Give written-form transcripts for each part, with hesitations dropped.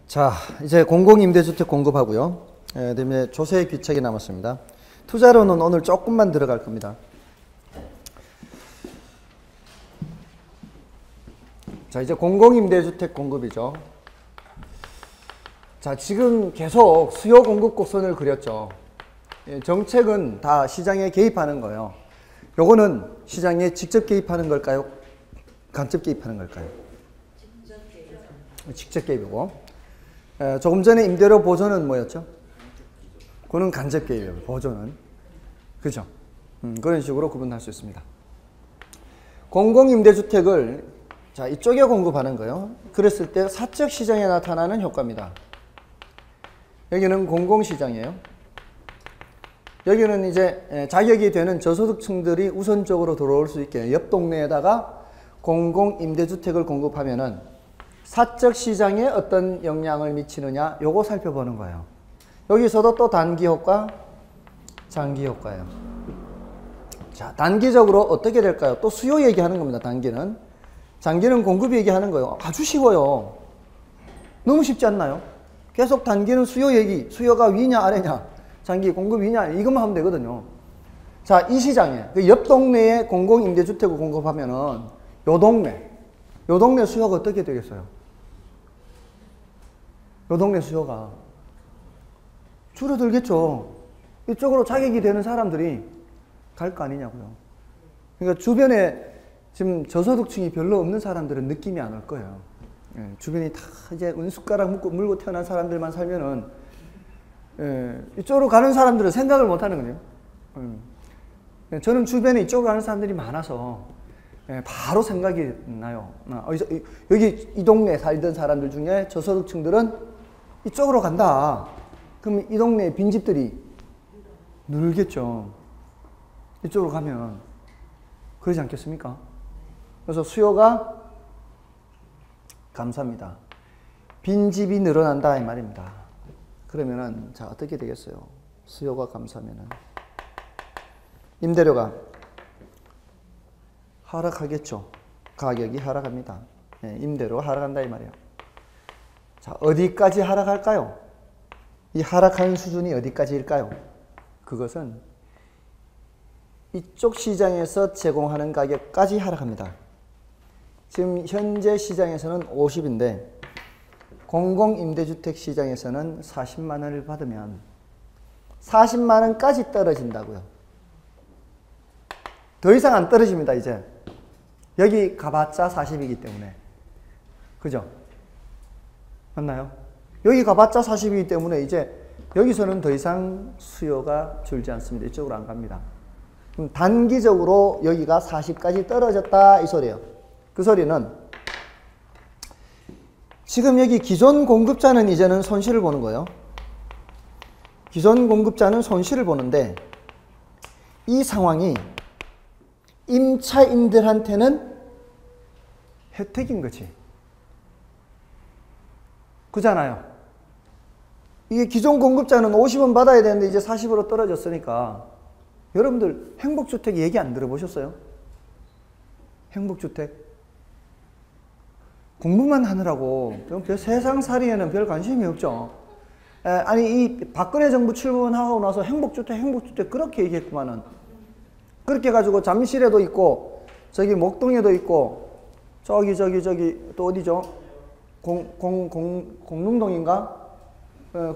자, 이제 공공임대주택 공급하고요. 그다음에 조세 귀책이 남았습니다. 투자로는 오늘 조금만 들어갈 겁니다. 자, 이제 공공임대주택 공급이죠. 자, 지금 계속 수요 공급 곡선을 그렸죠. 정책은 다 시장에 개입하는 거예요. 요거는 시장에 직접 개입하는 걸까요? 간접 개입하는 걸까요? 직접 개입이고. 조금 전에 임대료 보조는 뭐였죠? 그거는 간접 개입이에요. 보조는. 그죠? 그런 식으로 구분할 수 있습니다. 공공임대주택을 자, 이쪽에 공급하는 거예요. 그랬을 때 사적 시장에 나타나는 효과입니다. 여기는 공공시장이에요. 여기는 이제 자격이 되는 저소득층들이 우선적으로 들어올 수 있게 옆 동네에다가 공공임대주택을 공급하면은 사적 시장에 어떤 영향을 미치느냐 요거 살펴보는 거예요. 여기서도 또 단기 효과, 장기 효과예요. 자, 단기적으로 어떻게 될까요? 또 수요 얘기하는 겁니다. 단기는. 장기는 공급 얘기하는 거예요. 아주 쉬워요. 너무 쉽지 않나요? 계속 단기는 수요 얘기, 수요가 위냐 아래냐, 장기 공급 위냐 아래냐 이것만 하면 되거든요. 자, 이 시장에 그 옆 동네에 공공임대주택을 공급하면은 요 동네 수요가 어떻게 되겠어요? 요 동네 수요가 줄어들겠죠. 이쪽으로 자격이 되는 사람들이 갈 거 아니냐고요. 그러니까 주변에 지금 저소득층이 별로 없는 사람들은 느낌이 안 올 거예요. 주변이 다 이제 은숟가락 물고 태어난 사람들만 살면은 이쪽으로 가는 사람들은 생각을 못 하는 거예요. 저는 주변에 이쪽으로 가는 사람들이 많아서 바로 생각이 나요. 여기 이 동네에 살던 사람들 중에 저소득층들은 이쪽으로 간다. 그럼 이 동네에 빈집들이 늘겠죠. 이쪽으로 가면. 그러지 않겠습니까? 그래서 수요가 감사합니다. 빈집이 늘어난다 이 말입니다. 그러면은 자 어떻게 되겠어요? 수요가 감사하면은 임대료가 하락하겠죠. 가격이 하락합니다. 임대료가 하락한다 이 말이에요. 자, 어디까지 하락할까요? 이 하락하는 수준이 어디까지일까요? 그것은 이쪽 시장에서 제공하는 가격까지 하락합니다. 지금 현재 시장에서는 50인데 공공임대주택 시장에서는 40만 원을 받으면 40만 원까지 떨어진다고요. 더 이상 안 떨어집니다. 이제 여기 가봤자 40이기 때문에. 그죠? 맞나요? 여기 가봤자 40이기 때문에 이제 여기서는 더 이상 수요가 줄지 않습니다. 이쪽으로 안 갑니다. 그럼 단기적으로 여기가 40까지 떨어졌다 이 소리예요. 그 소리는 지금 여기 기존 공급자는 이제는 손실을 보는 거예요. 기존 공급자는 손실을 보는데 이 상황이 임차인들한테는 혜택인 거지. 그잖아요. 이게 기존 공급자는 50원 받아야 되는데 이제 40으로 떨어졌으니까 여러분들 행복주택 얘기 안 들어보셨어요? 행복주택. 공부만 하느라고 세상살이에는 별 관심이 없죠. 아니 이 박근혜 정부 출범하고 나서 행복주택 그렇게 얘기했구만은. 그렇게 해가지고 잠실에도 있고 저기 목동에도 있고 저기 또 어디죠? 공릉동인가?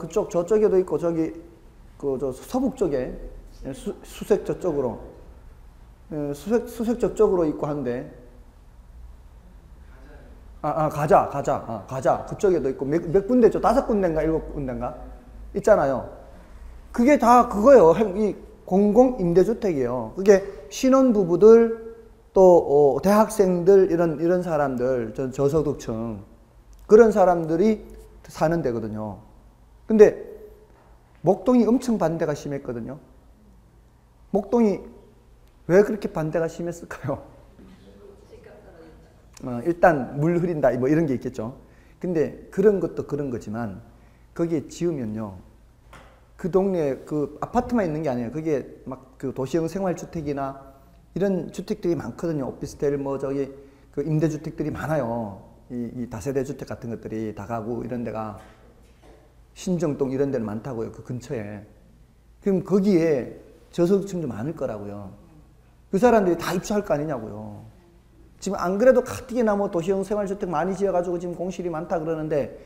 그쪽 저쪽에도 있고 저기 저 서북 쪽에 수색 저쪽으로 수색 저쪽으로 있고 한데 가자 그쪽에도 있고 몇 군데죠? 5군데인가 7군데인가 있잖아요. 그게 다 그거예요. 이 공공임대주택이에요. 그게 신혼부부들 또 대학생들 이런 사람들 저소득층 그런 사람들이 사는 데거든요. 근데 목동이 엄청 반대가 심했거든요. 목동이 왜 그렇게 반대가 심했을까요? 일단 물 흐린다 뭐 이런 게 있겠죠. 근데 그런 것도 그런 거지만 거기에 지으면요. 그 동네에 그 아파트만 있는 게 아니에요. 그게 막 그 도시형 생활주택이나 이런 주택들이 많거든요. 오피스텔 뭐 저기 그 임대주택들이 많아요. 이 다세대 주택 같은 것들이 다가구 이런 데가 신정동 이런 데는 많다고요. 그 근처에. 그럼 거기에 저소득층도 많을 거라고요. 그 사람들이 다 입주할 거 아니냐고요. 지금 안 그래도 가뜩이나 뭐 도시형 생활주택 많이 지어가지고 지금 공실이 많다 그러는데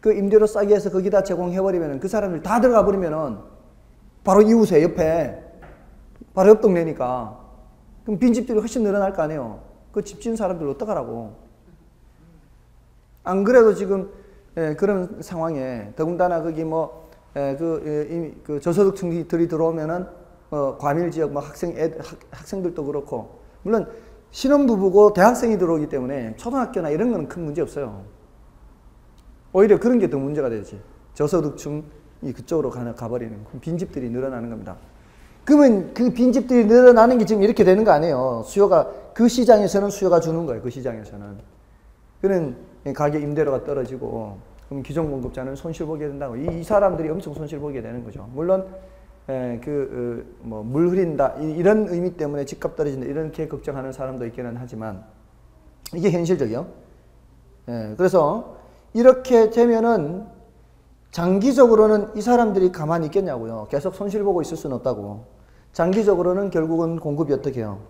그 임대료 싸게 해서 거기다 제공해버리면 그 사람들 다 들어가 버리면은 바로 이웃에 옆에 바로 옆 동네니까 그럼 빈집들이 훨씬 늘어날 거 아니에요. 그 집 지은 사람들 어떡하라고. 안 그래도 지금 그런 상황에 더군다나 거기 뭐 그 저소득층들이 들어오면은 과밀 지역 뭐 학생들도 그렇고 물론 신혼부부고 대학생이 들어오기 때문에 초등학교나 이런 거는 큰 문제 없어요. 오히려 그런 게 더 문제가 되지. 저소득층이 그쪽으로 가버리는 빈집들이 늘어나는 겁니다. 그러면 그 빈집들이 늘어나는 게 지금 이렇게 되는 거 아니에요. 수요가 그 시장에서는 수요가 주는 거예요. 그 시장에서는. 그런 가격 임대료가 떨어지고 그럼 기존 공급자는 손실 보게 된다고. 이 사람들이 엄청 손실 보게 되는 거죠. 물론 뭐 물 흐린다 이런 의미 때문에 집값 떨어진다 이렇게 걱정하는 사람도 있기는 하지만 이게 현실적이요. 그래서 이렇게 되면은 장기적으로는 이 사람들이 가만히 있겠냐고요. 계속 손실 보고 있을 수는 없다고. 장기적으로는 결국은 공급이 어떻게 해요?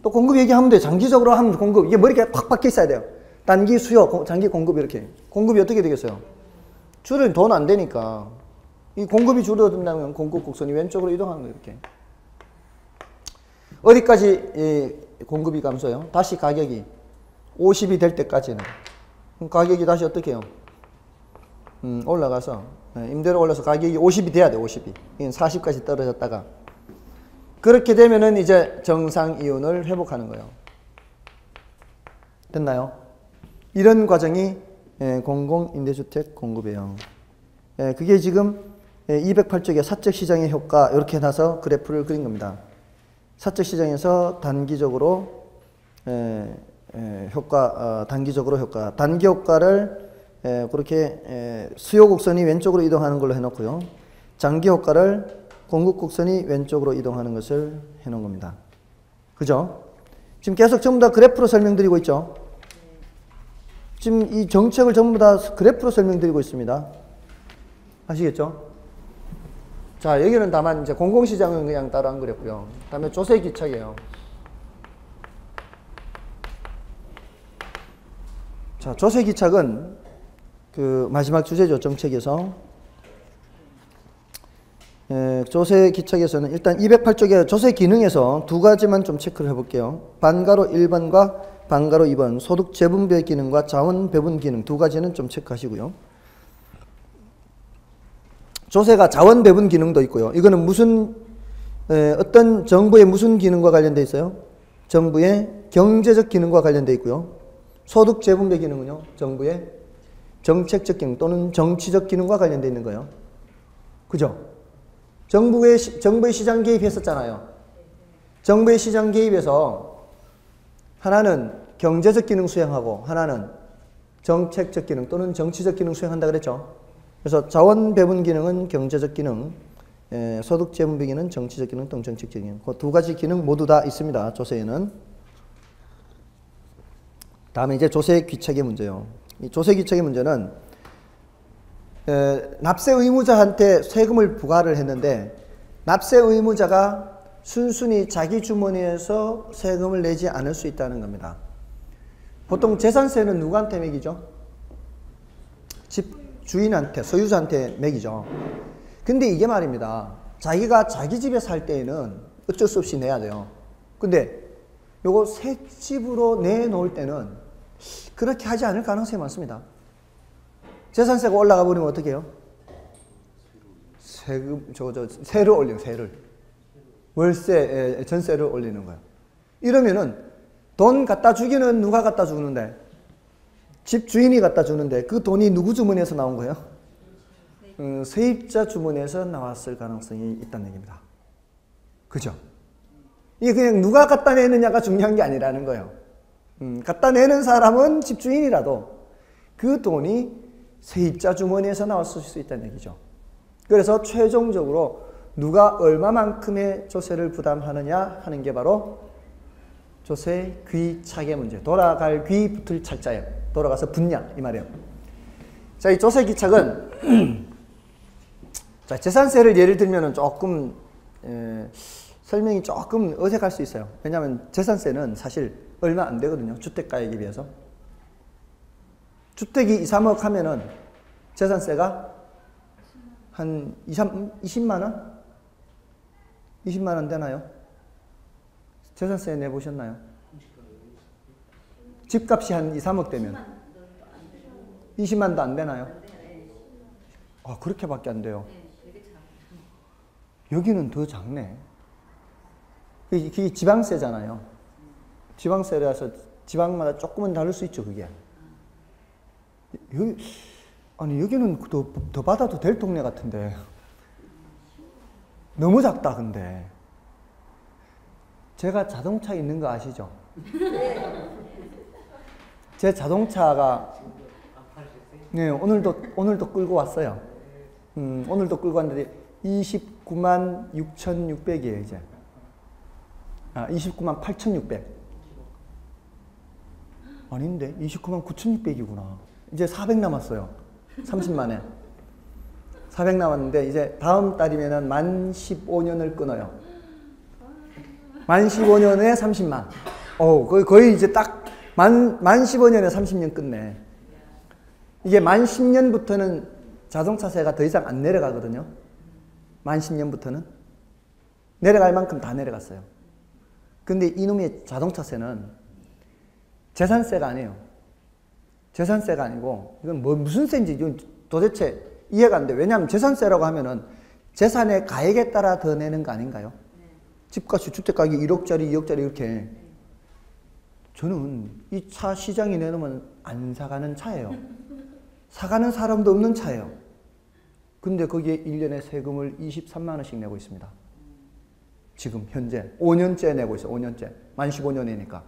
또 공급 얘기하면 돼. 장기적으로 하면 공급. 이게 머리가 팍 박혀 있어야 돼요. 단기 수요, 장기 공급 이렇게. 공급이 어떻게 되겠어요? 줄은 돈 안 되니까. 이 공급이 줄어든다면 공급 곡선이 왼쪽으로 이동하는 거예요. 이렇게. 어디까지 공급이 감소해요? 다시 가격이 50이 될 때까지는. 그럼 가격이 다시 어떻게 해요? 올라가서 임대료 올라서 가격이 50이 돼야 돼. 50이. 40까지 떨어졌다가 그렇게 되면은 이제 정상 이윤을 회복하는 거예요. 됐나요? 이런 과정이 공공임대주택 공급이에요. 그게 지금 208쪽에 사적 시장의 효과 이렇게 해놔서 그래프를 그린 겁니다. 사적 시장에서 단기적으로 효과, 단기적으로 효과, 단기 효과를 그렇게 수요 곡선이 왼쪽으로 이동하는 걸로 해놓고요. 장기 효과를 공급 곡선이 왼쪽으로 이동하는 것을 해놓은 겁니다. 그죠? 지금 계속 전부 다 그래프로 설명드리고 있죠? 지금 이 정책을 전부 다 그래프로 설명드리고 있습니다. 아시겠죠? 자, 여기는 다만 이제 공공시장은 그냥 따로 안 그랬고요. 그 다음에 조세기착이에요. 자, 조세기착은 그 마지막 주제죠. 정책에서. 조세기착에서는 일단 208쪽에 조세 기능에서 두 가지만 좀 체크를 해볼게요. 반가로 1번과 반가로 2번 소득 재분배 기능과 자원 배분 기능 두 가지는 좀 체크하시고요. 조세가 자원 배분 기능도 있고요. 이거는 무슨 어떤 정부의 무슨 기능과 관련되어 있어요? 정부의 경제적 기능과 관련되어 있고요. 소득 재분배 기능은요. 정부의 정책적 기능 또는 정치적 기능과 관련되어 있는 거예요. 그죠? 정부의 시장 개입했었잖아요. 정부의 시장 개입에서 하나는 경제적 기능 수행하고 하나는 정책적 기능 또는 정치적 기능 수행한다 그랬죠. 그래서 자원 배분 기능은 경제적 기능, 소득 재분배 기능은 정치적 기능 또는 정책적 기능. 그 두 가지 기능 모두 다 있습니다. 조세에는. 다음에 이제 조세 귀착의 문제요. 이 조세 귀착의 문제는 납세 의무자한테 세금을 부과를 했는데 납세 의무자가 순순히 자기 주머니에서 세금을 내지 않을 수 있다는 겁니다. 보통 재산세는 누구한테 매기죠? 집 주인한테, 소유자한테 매기죠. 근데 이게 말입니다. 자기가 자기 집에 살 때에는 어쩔 수 없이 내야 돼요. 근데 요거 새 집으로 내놓을 때는 그렇게 하지 않을 가능성이 많습니다. 재산세가 올라가 버리면 어떻게 해요? 세를 올려요, 세를. 월세, 전세를 올리는 거예요. 이러면은 돈 갖다 주기는 누가 갖다 주는데? 집 주인이 갖다 주는데 그 돈이 누구 주머니에서 나온 거예요? 세입자 주머니에서 나왔을 가능성이 있다는 얘기입니다. 그죠? 이게 그냥 누가 갖다 내느냐가 중요한 게 아니라는 거예요. 갖다 내는 사람은 집주인이라도 그 돈이 세입자 주머니에서 나왔을 수 있다는 얘기죠. 그래서 최종적으로 누가 얼마만큼의 조세를 부담하느냐 하는 게 바로 조세, 귀, 차계 문제. 돌아갈 귀 붙을 찰자예요. 돌아가서 붙냐 이 말이에요. 자, 이 조세 귀착은 자, 재산세를 예를 들면은 조금 설명이 조금 어색할 수 있어요. 왜냐하면 재산세는 사실 얼마 안 되거든요. 주택가액에 비해서. 주택이 2, 3억 하면은 재산세가 한 20만 원? 20만 원 되나요? 재산세 내보셨나요? 집값이 한 2, 3억 되면 20만도 안 되나요? 아, 그렇게밖에 안 돼요. 여기는 더 작네. 그게 지방세잖아요. 지방세라서 지방마다 조금은 다를 수 있죠, 그게. 여기는 더 받아도 될 동네 같은데. 너무 작다, 근데. 제가 자동차 있는 거 아시죠? 제 자동차가, 네, 오늘도 끌고 왔어요. 오늘도 끌고 왔는데, 29만 6,600이에요, 이제. 29만 8,600. 아닌데? 29만 9,600이구나. 이제 400 남았어요. 30만에. 400 남았는데, 이제 다음 달이면은 만 15년을 끊어요. 만 15년에 30만. 거의 이제 딱, 만 15년에 30년 끝내. 이게 만 10년부터는 자동차세가 더 이상 안 내려가거든요. 만 10년부터는. 내려갈 만큼 다 내려갔어요. 근데 이놈의 자동차세는 재산세가 아니에요. 재산세가 아니고, 이건 무슨 세인지 도대체 이해가 안 돼. 왜냐하면 재산세라고 하면은 재산의 가액에 따라 더 내는 거 아닌가요? 집값이 주택가격이 1억짜리, 2억짜리 이렇게. 저는 이 차 시장에 내놓으면 안 사가는 차예요. 사가는 사람도 없는 차예요. 근데 거기에 1년에 세금을 23만 원씩 내고 있습니다. 지금 현재 5년째 내고 있어요. 5년째. 만 15년이니까.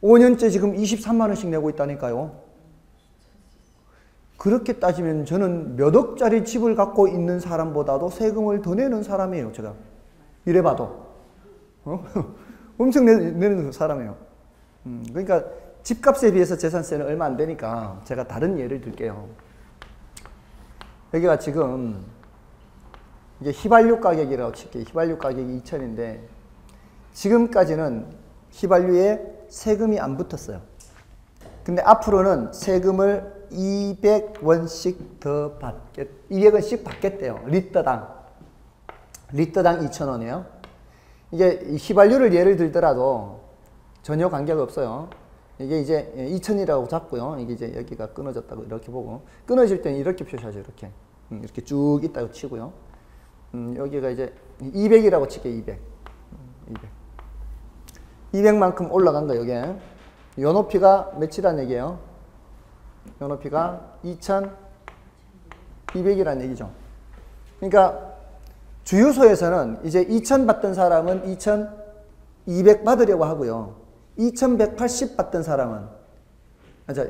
5년째 지금 23만 원씩 내고 있다니까요. 그렇게 따지면 저는 몇 억짜리 집을 갖고 있는 사람보다도 세금을 더 내는 사람이에요. 제가. 이래봐도. 엄청 내는 사람이에요. 그러니까 집값에 비해서 재산세는 얼마 안 되니까 제가 다른 예를 들게요. 여기가 지금 이게 휘발유 가격이라고 칠게요. 휘발유 가격이 2,000인데 지금까지는 휘발유에 세금이 안 붙었어요. 근데 앞으로는 세금을 200원씩 더 200원씩 받겠대요. 리터당 2,000원이에요. 이게 휘발유를 예를 들더라도 전혀 관계가 없어요. 이게 이제 2,000이라고 잡고요. 이게 이제 여기가 끊어졌다고 이렇게 보고, 끊어질 때는 이렇게 표시하죠. 이렇게 쭉 있다고 치고요. 여기가 이제 200이라고 칠게요. 200만큼 올라간 거 여기에. 요 높이가 며칠이란 얘기예요? 요 높이가 2,200이란 얘기죠. 그러니까 주유소에서는 이제 2,000 받던 사람은 2,200 받으려고 하고요. 2,180 받던 사람은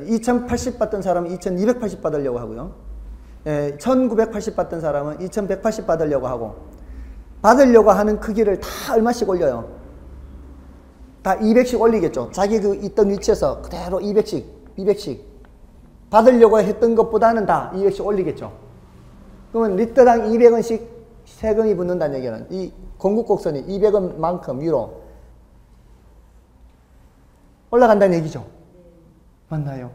2,080 받던 사람은 2,280 받으려고 하고요. 1,980 받던 사람은 2,180 받으려고 하는 크기를 다 얼마씩 올려요? 다 200씩 올리겠죠. 자기 그 있던 위치에서 그대로 200씩 받으려고 했던 것보다는 다 200씩 올리겠죠. 그러면 리터당 200원씩 세금이 붙는다는 얘기는 이 공급곡선이 200원만큼 위로 올라간다는 얘기죠. 맞나요?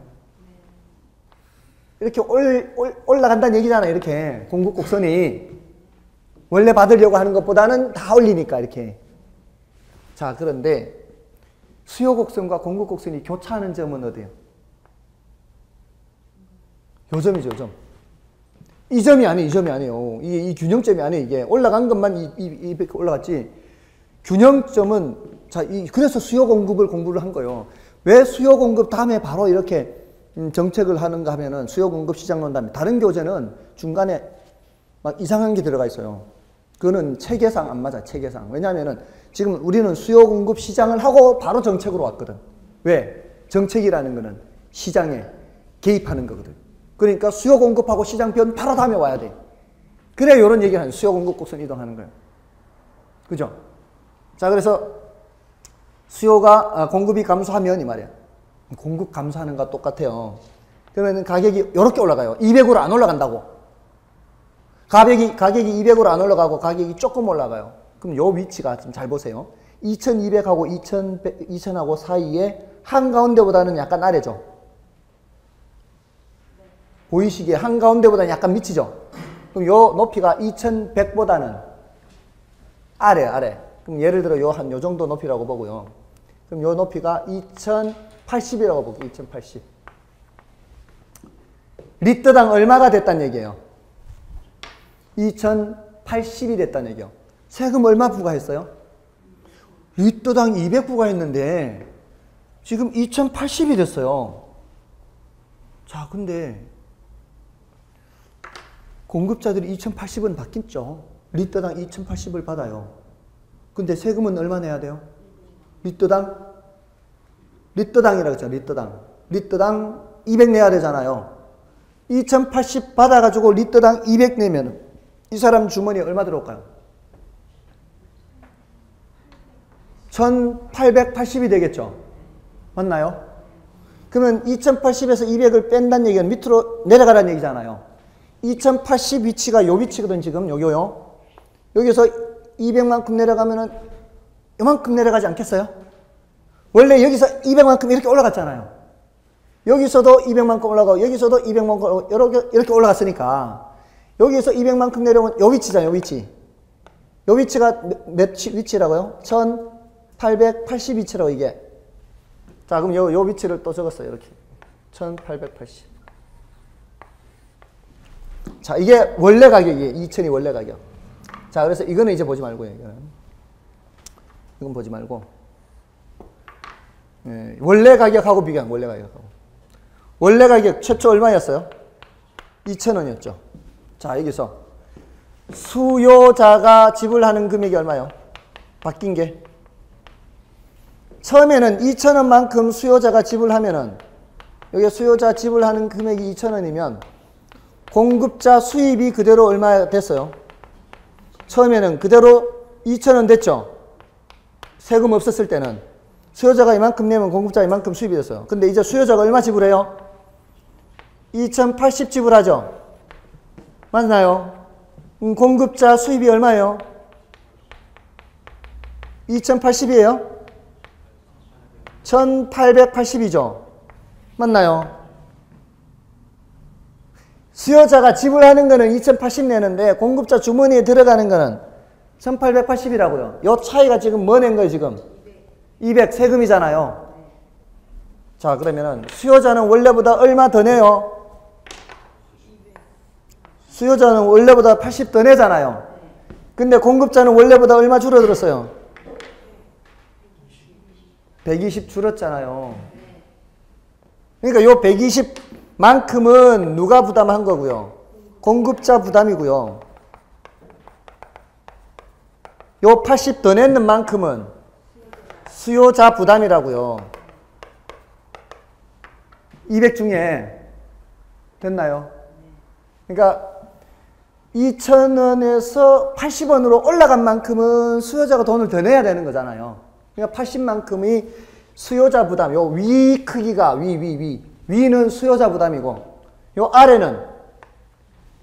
이렇게 올라간다는 얘기잖아요. 이렇게 공급곡선이 원래 받으려고 하는 것보다는 다 올리니까 이렇게. 자, 그런데 수요곡선과 공급곡선이 교차하는 점은 어디예요? 요 점이죠, 요 점. 이 점이 아니에요. 이 균형점이 아니에요. 이게 올라간 것만 이렇게 올라갔지. 균형점은, 자, 그래서 수요 공급을 공부를 한 거예요. 왜 수요 공급 다음에 바로 이렇게 정책을 하는가 하면은 수요 공급 시장론 다음에 다른 교재는 중간에 막 이상한 게 들어가 있어요. 그거는 체계상 안 맞아, 체계상. 왜냐하면은 지금 우리는 수요 공급 시장을 하고 바로 정책으로 왔거든. 왜? 정책이라는 거는 시장에 개입하는 거거든. 그러니까 수요 공급하고 시장 변 바로 다음에 와야 돼. 그래야 이런 얘기를 하는 수요 공급 곡선 이동하는 거예요. 그죠? 자, 그래서 공급이 감소하면 이 말이야. 공급 감소하는 것과 똑같아요. 그러면 가격이 이렇게 올라가요. 200으로 안 올라간다고. 가격이 200으로 안 올라가고 가격이 조금 올라가요. 그럼 요 위치가 좀 잘 보세요. 2200하고 2000하고 사이에 한가운데보다는 약간 아래죠. 보이시기에 한가운데보다는 약간 밑이죠. 그럼 요 높이가 2100보다는 아래. 그럼 예를 들어 요 정도 높이라고 보고요. 그럼 요 높이가 2080이라고 볼게요. 2080. 리터당 얼마가 됐다는 얘기예요? 2080이 됐다는 얘기예요. 세금 얼마 부과했어요? 리터당 200 부과했는데 지금 2080이 됐어요. 자, 근데 공급자들이 2080은 받겠죠. 리터당 2080을 받아요. 근데 세금은 얼마 내야 돼요? 리터당이라고 했죠. 리터당 200 내야 되잖아요. 2080 받아가지고 리터당 200 내면 이 사람 주머니에 얼마 들어올까요? 1880이 되겠죠. 맞나요? 그러면 2080에서 200을 뺀다는 얘기는 밑으로 내려가라는 얘기잖아요. 2080 위치가 요 위치거든, 지금. 여기요. 여기서 200만큼 내려가면은 요만큼 내려가지 않겠어요? 원래 여기서 200만큼 이렇게 올라갔잖아요. 여기서도 200만큼 올라가고, 여기서도 200만큼 올라가고, 이렇게 올라갔으니까, 여기서 200만큼 내려오면 요 위치잖아요, 요 위치. 요 위치가 몇 위치라고요? 1880 위치라고, 이게. 자, 그럼 요 위치를 또 적었어요, 이렇게. 1880. 자, 이게 원래 가격이에요. 2000이 원래 가격. 자, 그래서 이거는 이제 보지 말고요. 이건 보지 말고. 예, 원래 가격하고 비교한 원래 가격하고. 원래 가격 최초 얼마였어요? 2000원이었죠. 자, 여기서 수요자가 지불하는 금액이 얼마요? 바뀐 게. 처음에는 2000원만큼 수요자가 지불하면은, 여기 수요자 지불하는 금액이 2000원이면 공급자 수입이 그대로 얼마 됐어요? 처음에는 그대로 2000원 됐죠? 세금 없었을 때는. 수요자가 이만큼 내면 공급자 이만큼 수입이 됐어요. 근데 이제 수요자가 얼마 지불해요? 2080 지불하죠? 맞나요? 공급자 수입이 얼마예요? 2080이에요? 1880이죠? 맞나요? 수요자가 지불하는 거는 2080 내는데 공급자 주머니에 들어가는 거는 1880이라고요. 요 차이가 지금 뭐 낸 거예요, 지금? 200 세금이잖아요. 자, 그러면은 수요자는 원래보다 얼마 더 내요? 수요자는 원래보다 80 더 내잖아요. 근데 공급자는 원래보다 얼마 줄어들었어요? 120 줄었잖아요. 그러니까 요 120만큼은 누가 부담한 거고요? 공급자 부담이고요. 요 80 더 내는 만큼은 수요자 부담이라고요. 200 중에 됐나요? 그러니까 2000원에서 80원으로 올라간 만큼은 수요자가 돈을 더 내야 되는 거잖아요. 그러니까 80만큼이 수요자 부담, 요 위 크기가 위는 수요자 부담이고, 요 아래는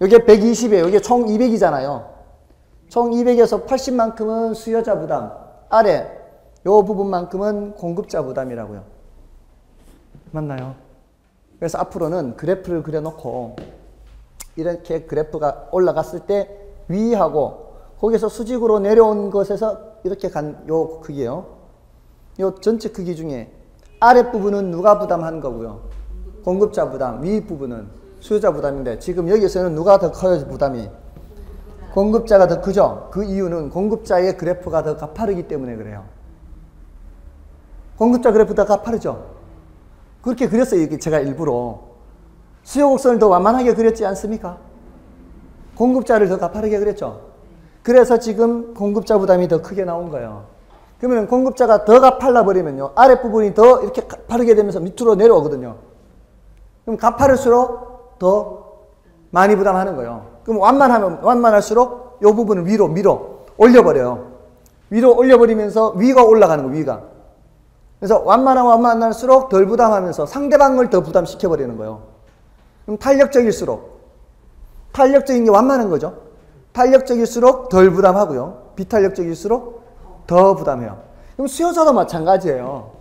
요게 120이에요. 요게 총 200이잖아요. 총 200에서 80만큼은 수요자 부담, 아래 요 부분만큼은 공급자 부담이라고요. 맞나요? 그래서 앞으로는 그래프를 그려놓고 이렇게 그래프가 올라갔을 때 위하고 거기서 수직으로 내려온 것에서 이렇게 간 요 크기예요. 요 전체 크기 중에 아랫부분은 누가 부담한 거고요? 공급자 부담, 윗부분은 수요자 부담인데 지금 여기서는 누가 더 커요, 부담이? 공급자가 더 크죠? 그 이유는 공급자의 그래프가 더 가파르기 때문에 그래요. 공급자 그래프가 가파르죠? 그렇게 그렸어요, 이게 제가 일부러. 수요 곡선을 더 완만하게 그렸지 않습니까? 공급자를 더 가파르게 그렸죠? 그래서 지금 공급자 부담이 더 크게 나온 거예요. 그러면 공급자가 더 가팔라 버리면요, 아랫부분이 더 이렇게 가파르게 되면서 밑으로 내려오거든요. 그럼 가파를수록 더 많이 부담하는 거예요. 그럼 완만할수록 이 부분을 위로 올려버려요. 위로 올려버리면서 위가 올라가는 거예요, 위가. 그래서 완만할수록 덜 부담하면서 상대방을 더 부담시켜버리는 거예요. 그럼 탄력적인 게 완만한 거죠. 탄력적일수록 덜 부담하고요. 비탄력적일수록 더 부담해요. 그럼 수요자도 마찬가지예요.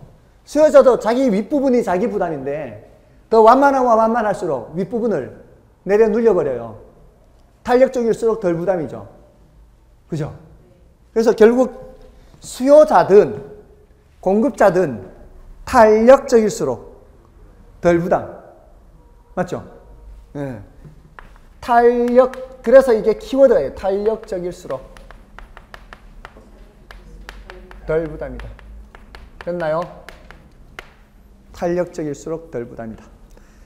수요자도 자기 윗부분이 자기 부담인데 더 완만할수록 윗부분을 내려 눌려버려요. 탄력적일수록 덜 부담이죠. 그죠? 그래서 결국 수요자든 공급자든 탄력적일수록 덜 부담. 맞죠? 네. 그래서 이게 키워드예요. 탄력적일수록 덜 부담이다. 됐나요? 탄력적일수록 덜 부담이다.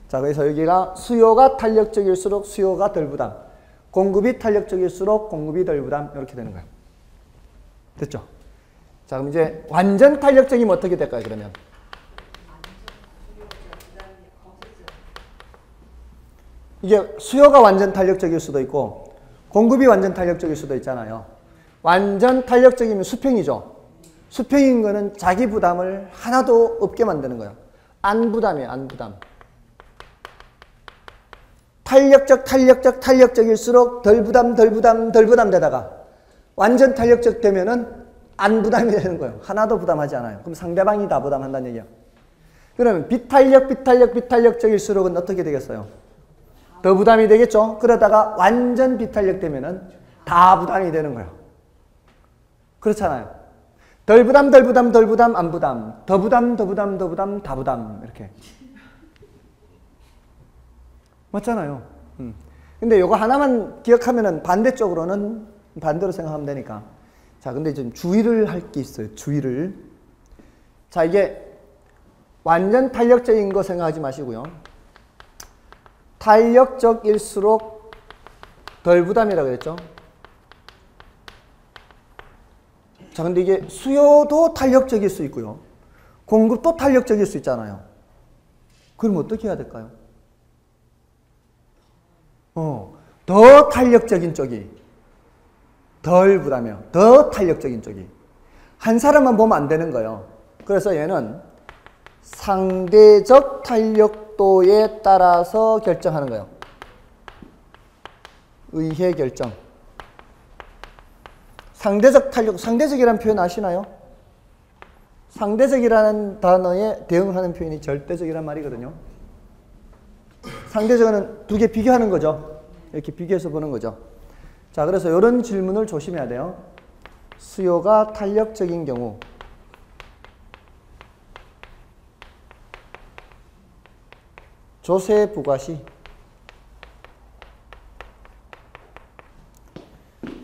자, 그래서 여기가 수요가 탄력적일수록 수요가 덜 부담, 공급이 탄력적일수록 공급이 덜 부담, 이렇게 되는 거예요. 됐죠? 자, 그럼 이제 완전 탄력적이면 어떻게 될까요, 그러면? 이게 수요가 완전 탄력적일 수도 있고 공급이 완전 탄력적일 수도 있잖아요. 완전 탄력적이면 수평이죠. 수평인 거는 자기 부담을 하나도 없게 만드는 거예요. 안 부담이에요. 안 부담. 탄력적일수록 덜 부담 되다가 완전 탄력적 되면은 안 부담이 되는 거예요. 하나도 부담하지 않아요. 그럼 상대방이 다 부담한다는 얘기야. 그러면 비탄력적일수록은 어떻게 되겠어요? 더 부담이 되겠죠? 그러다가 완전 비탄력 되면은 다 부담이 되는 거예요. 그렇잖아요. 덜 부담, 안 부담. 더 부담, 다 부담. 이렇게. 맞잖아요. 근데 이거 하나만 기억하면은 반대쪽으로는 반대로 생각하면 되니까. 자, 근데 좀 주의를 할 게 있어요. 주의를. 자, 이게 완전 탄력적인 거 생각하지 마시고요. 탄력적일수록 덜 부담이라고 그랬죠. 자, 근데 이게 수요도 탄력적일 수 있고요. 공급도 탄력적일 수 있잖아요. 그럼 어떻게 해야 될까요? 더 탄력적인 쪽이 덜 부담이에요. 더 탄력적인 쪽이. 한 사람만 보면 안 되는 거예요. 그래서 얘는 상대적 탄력도에 따라서 결정하는 거예요. 의해 결정. 상대적 탄력, 상대적이라는 표현 아시나요? 상대적이라는 단어에 대응하는 표현이 절대적이란 말이거든요. 상대적은 두 개 비교하는 거죠. 이렇게 비교해서 보는 거죠. 자, 그래서 이런 질문을 조심해야 돼요. 수요가 탄력적인 경우 조세 부과시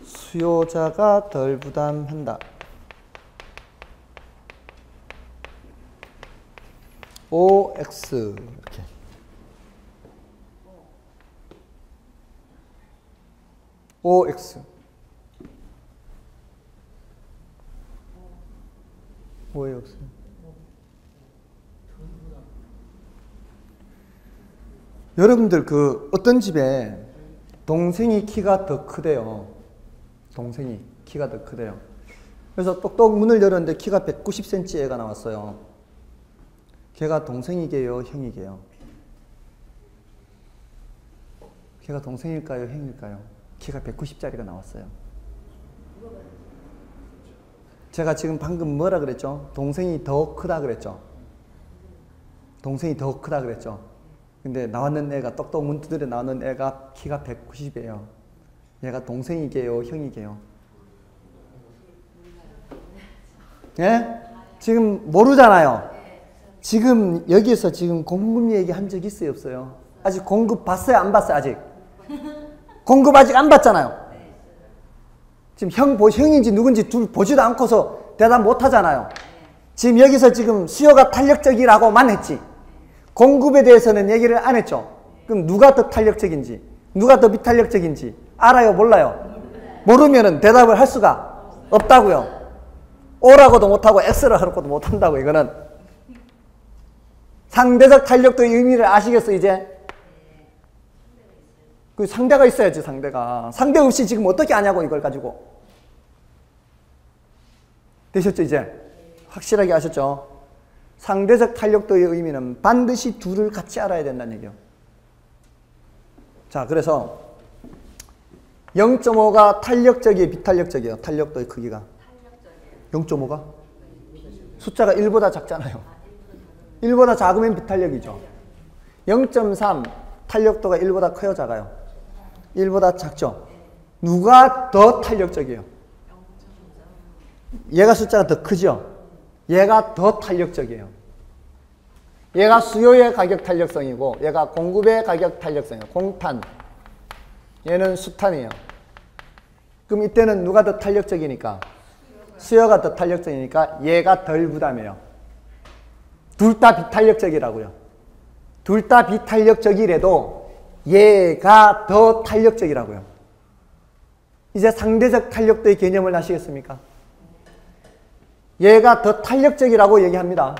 수요자가 덜 부담한다. OX 이렇게. OX. OX. 여러분들 그 어떤 집에 동생이 키가 더 크대요. 동생이 키가 더 크대요. 그래서 똑똑 문을 열었는데 키가 190cm 애가 나왔어요. 걔가 동생이게요, 형이게요? 걔가 동생일까요, 형일까요? 키가 190짜리가 나왔어요. 제가 지금 방금 뭐라 그랬죠? 동생이 더 크다 그랬죠? 동생이 더 크다 그랬죠? 근데 나왔는 애가, 똑똑 문 두드려 나왔는 애가 키가 190이에요. 얘가 동생이게요, 형이게요? 예? 지금 모르잖아요. 지금 여기에서 지금 공급 얘기 한 적 있어요, 없어요? 아직 공급 봤어요, 안 봤어요, 아직? 공급 아직 안 봤잖아요. 지금 형인지 누군지 둘 보지도 않고서 대답 못 하잖아요. 지금 여기서 지금 수요가 탄력적이라고만 했지. 공급에 대해서는 얘기를 안 했죠. 그럼 누가 더 탄력적인지, 누가 더 비탄력적인지 알아요, 몰라요? 모르면은 대답을 할 수가 없다고요. O라고도 못하고 X라고도 못한다고. 이거는 상대적 탄력도의 의미를 아시겠어, 이제? 그 상대가 있어야지, 상대가. 상대 없이 지금 어떻게 아냐고, 이걸 가지고. 되셨죠, 이제? 확실하게 아셨죠? 상대적 탄력도의 의미는 반드시 둘을 같이 알아야 된다는 얘기예요. 자, 그래서 0.5가 탄력적이에요, 비탄력적이에요? 탄력도의 크기가 0.5가? 숫자가 1보다 작잖아요. 1보다 작으면 비탄력이죠. 0.3 탄력도가 1보다 커요, 작아요? 1보다 작죠. 누가 더 탄력적이에요? 얘가 숫자가 더 크죠? 얘가 더 탄력적이에요. 얘가 수요의 가격 탄력성이고 얘가 공급의 가격 탄력성이에요. 공탄. 얘는 수탄이에요. 그럼 이때는 누가 더 탄력적이니까? 수요가 더 탄력적이니까 얘가 덜 부담해요. 둘 다 비탄력적이라고요. 둘 다 비탄력적이래도 얘가 더 탄력적이라고요. 이제 상대적 탄력도의 개념을 아시겠습니까? 얘가 더 탄력적이라고 얘기합니다.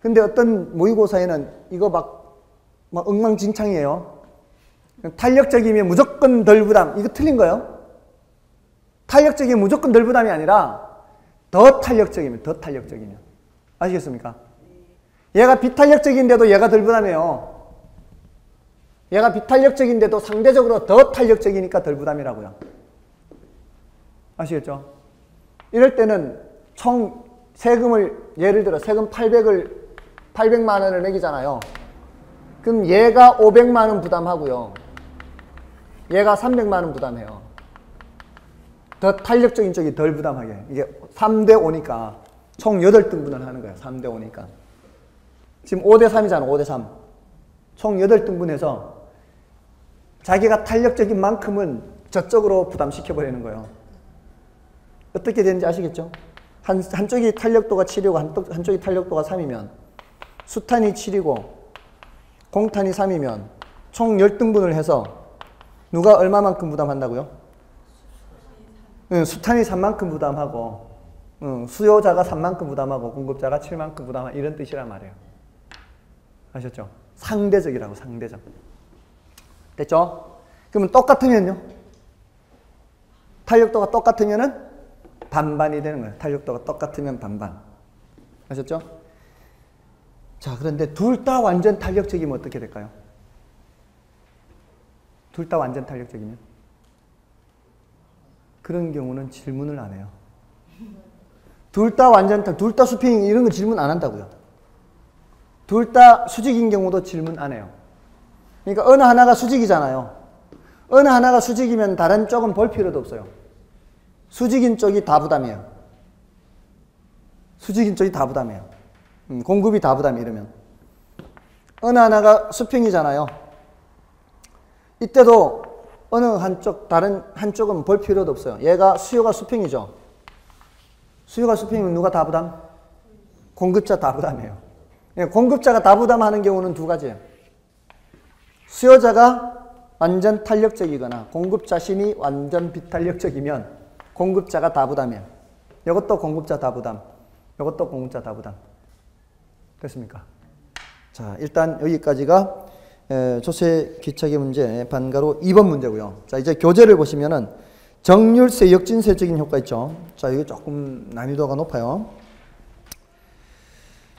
근데 어떤 모의고사에는 이거 막 엉망진창이에요. 탄력적이면 무조건 덜 부담. 이거 틀린 거예요. 탄력적이면 무조건 덜 부담이 아니라 더 탄력적이면, 더 탄력적이면. 아시겠습니까? 얘가 비탄력적인데도 얘가 덜 부담해요. 얘가 비탄력적인데도 상대적으로 더 탄력적이니까 덜 부담이라고요. 아시겠죠? 이럴 때는 총 세금을, 예를 들어 세금 800만 원을 매기잖아요. 그럼 얘가 500만 원 부담하고요. 얘가 300만 원 부담해요. 더 탄력적인 쪽이 덜 부담하게. 이게 3대 5니까 총 8등분을 하는 거예요. 3대 5니까. 지금 5대 3이잖아. 5대 3. 총 8등분해서 자기가 탄력적인 만큼은 저쪽으로 부담시켜버리는 거예요. 어떻게 되는지 아시겠죠? 한쪽이 탄력도가 7이고 한쪽이 탄력도가 3이면 수탄이 7이고 공탄이 3이면 총 10등분을 해서 누가 얼마만큼 부담한다고요? 수탄이 3만큼 부담하고 수요자가 3만큼 부담하고 공급자가 7만큼 부담하고 이런 뜻이란 말이에요. 아셨죠? 상대적이라고, 상대적. 됐죠? 그러면 똑같으면요? 탄력도가 똑같으면은 반반이 되는 거예요. 탄력도가 똑같으면 반반. 아셨죠? 자, 그런데 둘 다 완전 탄력적이면 어떻게 될까요? 둘 다 완전 탄력적이면? 그런 경우는 질문을 안 해요. 둘 다 수평 이런 거 질문 안 한다고요. 둘 다 수직인 경우도 질문 안 해요. 그러니까 어느 하나가 수직이잖아요. 어느 하나가 수직이면 다른 쪽은 볼 필요도 없어요. 수직인 쪽이 다 부담이에요. 수직인 쪽이 다 부담이에요. 공급이 다 부담이 이러면. 어느 하나가 수평이잖아요. 이때도 어느 한쪽, 다른 한쪽은 볼 필요도 없어요. 얘가 수요가 수평이죠. 수요가 수평이면 누가 다 부담? 공급자 다 부담이에요. 공급자가 다 부담하는 경우는 두 가지예요. 수요자가 완전 탄력적이거나 공급 자신이 완전 비탄력적이면 공급자가 다 부담이에요. 이것도 공급자 다 부담. 이것도 공급자 다 부담. 됐습니까? 자, 일단 여기까지가 조세 귀착의 문제 반가로 2번 문제고요. 자, 이제 교재를 보시면은 정률세 역진세적인 효과 있죠. 자, 이게 조금 난이도가 높아요.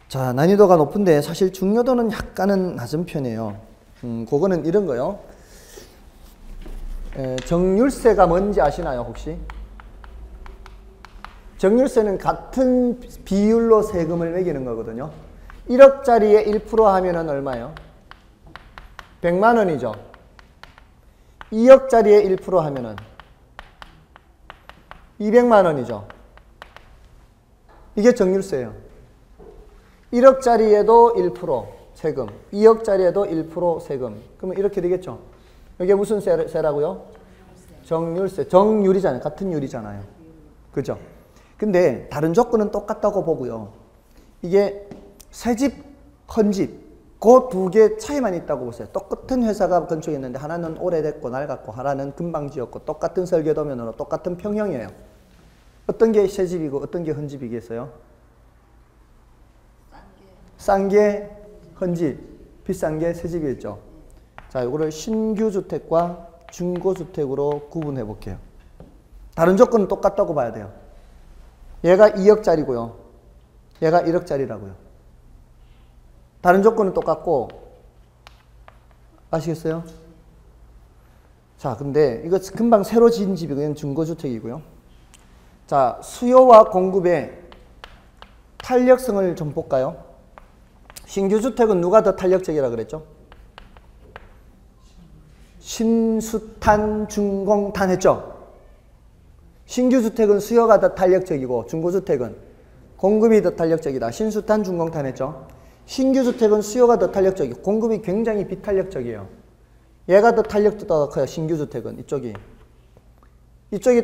자, 난이도가 높은데 사실 중요도는 약간은 낮은 편이에요. 그거는 이런 거요. 정률세가 뭔지 아시나요, 혹시? 정률세는 같은 비율로 세금을 매기는 거거든요. 1억짜리에 1% 하면은 얼마예요? 100만 원이죠. 2억짜리에 1% 하면은 200만 원이죠. 이게 정률세예요. 1억짜리에도 1% 세금, 2억짜리에도 1% 세금. 그러면 이렇게 되겠죠. 이게 무슨 세라고요? 정률세. 정률이잖아요. 같은 율이잖아요. 그죠? 근데 다른 조건은 똑같다고 보고요. 이게 새집, 헌집 그 두 개 차이만 있다고 보세요. 똑같은 회사가 건축했는데 하나는 오래됐고 낡았고 하나는 금방 지었고 똑같은 설계도면으로 똑같은 평형이에요. 어떤 게 새집이고 어떤 게 헌집이겠어요? 싼 게 헌집, 비싼 게 새집이겠죠. 자, 이거를 신규 주택과 중고 주택으로 구분해 볼게요. 다른 조건은 똑같다고 봐야 돼요. 얘가 2억짜리고요. 얘가 1억짜리라고요. 다른 조건은 똑같고, 아시겠어요? 자, 근데 이거 금방 새로 지은 집이고요. 중고주택이고요. 자, 수요와 공급의 탄력성을 좀 볼까요? 신규주택은 누가 더 탄력적이라 그랬죠? 신수탄, 중공탄 했죠? 신규주택은 수요가 더 탄력적이고 중고주택은 공급이 더 탄력적이다. 신수탄, 중공탄 했죠? 신규주택은 수요가 더 탄력적이고 공급이 굉장히 비탄력적이에요. 얘가 더 탄력도가 커요. 신규주택은 이쪽이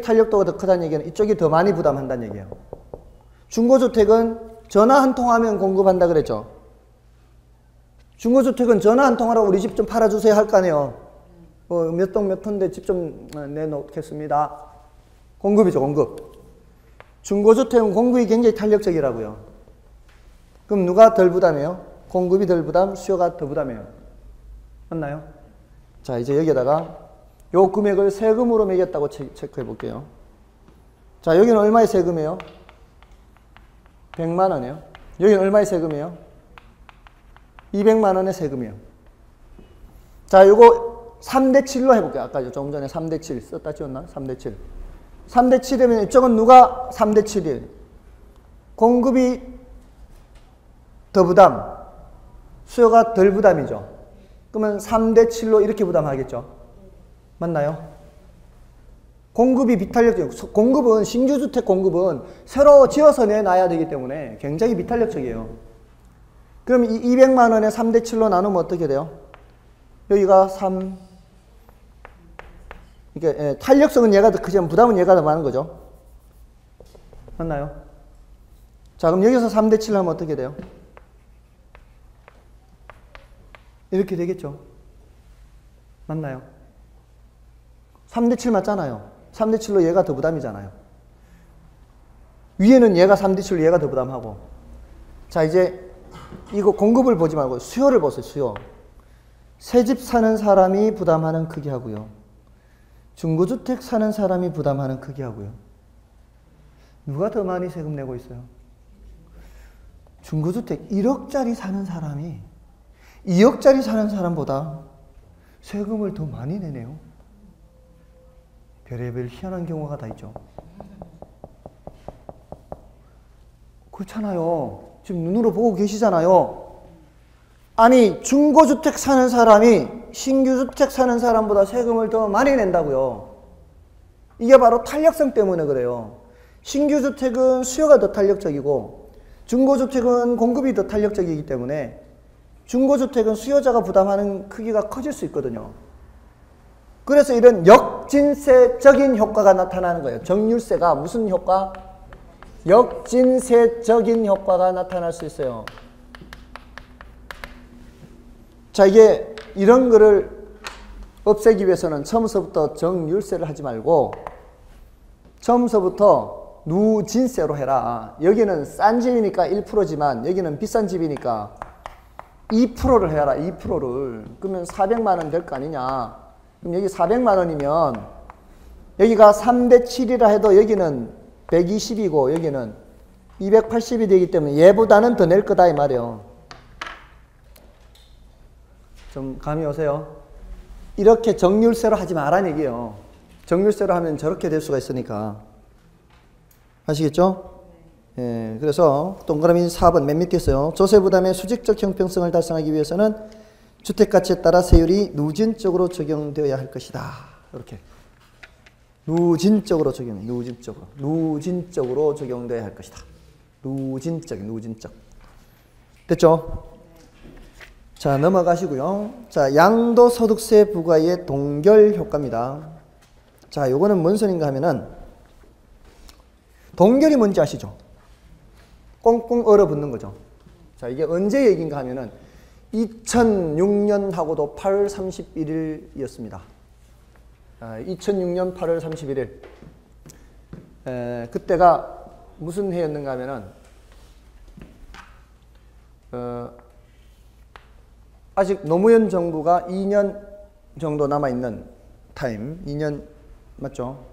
탄력도가 더 크다는 얘기는 이쪽이 더 많이 부담한다는 얘기예요. 중고주택은 전화 한 통 하면 공급한다 그랬죠? 중고주택은 전화 한 통하라고 우리 집 좀 팔아주세요 할 거 아니에요. 몇 동 몇 톤인데 집 좀 내놓겠습니다. 공급이죠, 공급. 중고주택은 공급이 굉장히 탄력적이라고요. 그럼 누가 덜 부담해요? 공급이 덜 부담, 수요가 더 부담해요. 맞나요? 자, 이제 여기에다가 요 금액을 세금으로 매겼다고 체크해 볼게요. 자, 여기는 얼마의 세금이에요? 100만 원이에요. 여기는 얼마의 세금이에요? 200만 원의 세금이에요. 자, 요거 3대7로 해볼게요. 아까 조금 전에 3대7 썼다 지웠나? 3대7. 3대7이면 이쪽은 누가 3대7이에요? 공급이 더 부담, 수요가 덜 부담이죠. 그러면 3대7로 이렇게 부담하겠죠. 맞나요? 공급이 비탄력적이고, 공급은, 신규주택 공급은 새로 지어서 내놔야 되기 때문에 굉장히 비탄력적이에요. 그럼 이 200만 원에 3대7로 나누면 어떻게 돼요? 여기가 3, 이게 탄력성은 얘가 더 크지만 부담은 얘가 더 많은 거죠. 맞나요? 자, 그럼 여기서 3대7 하면 어떻게 돼요? 이렇게 되겠죠. 맞나요? 3대7 맞잖아요. 3대7로 얘가 더 부담이잖아요. 위에는 얘가 3대7로 얘가 더 부담하고. 자, 이제 이거 공급을 보지 말고 수요를 보세요. 수요. 새집 사는 사람이 부담하는 크기 하고요. 중고주택 사는 사람이 부담하는 크기 하고요. 누가 더 많이 세금 내고 있어요? 중고주택 1억짜리 사는 사람이 2억짜리 사는 사람보다 세금을 더 많이 내네요. 별의별 희한한 경우가 다 있죠. 그렇잖아요. 지금 눈으로 보고 계시잖아요. 아니, 중고주택 사는 사람이 신규주택 사는 사람보다 세금을 더 많이 낸다고요. 이게 바로 탄력성 때문에 그래요. 신규주택은 수요가 더 탄력적이고 중고주택은 공급이 더 탄력적이기 때문에 중고주택은 수요자가 부담하는 크기가 커질 수 있거든요. 그래서 이런 역진세적인 효과가 나타나는 거예요. 정률세가 무슨 효과? 역진세적인 효과가 나타날 수 있어요. 자, 이게 이런 거를 없애기 위해서는 처음서부터 정률세를 하지 말고 처음서부터 누진세로 해라. 여기는 싼 집이니까 1%지만 여기는 비싼 집이니까 2%를 해라. 2%를. 그러면 400만 원 될 거 아니냐. 그럼 여기 400만 원이면 여기가 3대7이라 해도 여기는 120이고 여기는 280이 되기 때문에 얘보다는 더 낼 거다 이 말이에요. 좀 감이 오세요? 이렇게 정률세로 하지 말라는 얘기예요. 정률세로 하면 저렇게 될 수가 있으니까. 아시겠죠? 예, 그래서 동그라미 4번 맨 밑에 있어요. 조세부담의 수직적 형평성을 달성하기 위해서는 주택가치에 따라 세율이 누진적으로 적용되어야 할 것이다. 이렇게. 누진적으로 적용되어야 할 것이다. 누진적. 됐죠? 자, 넘어가시고요. 자, 양도소득세 부과의 동결 효과입니다. 자, 요거는 뭔 소린가 하면은 동결이 뭔지 아시죠? 꽁꽁 얼어붙는 거죠. 자, 이게 언제 얘기인가 하면은 2006년하고도 8월 31일이었습니다. 2006년 8월 31일. 그때가 무슨 해였는가 하면은 아직 노무현 정부가 2년 정도 남아있는 타임. 2년 맞죠?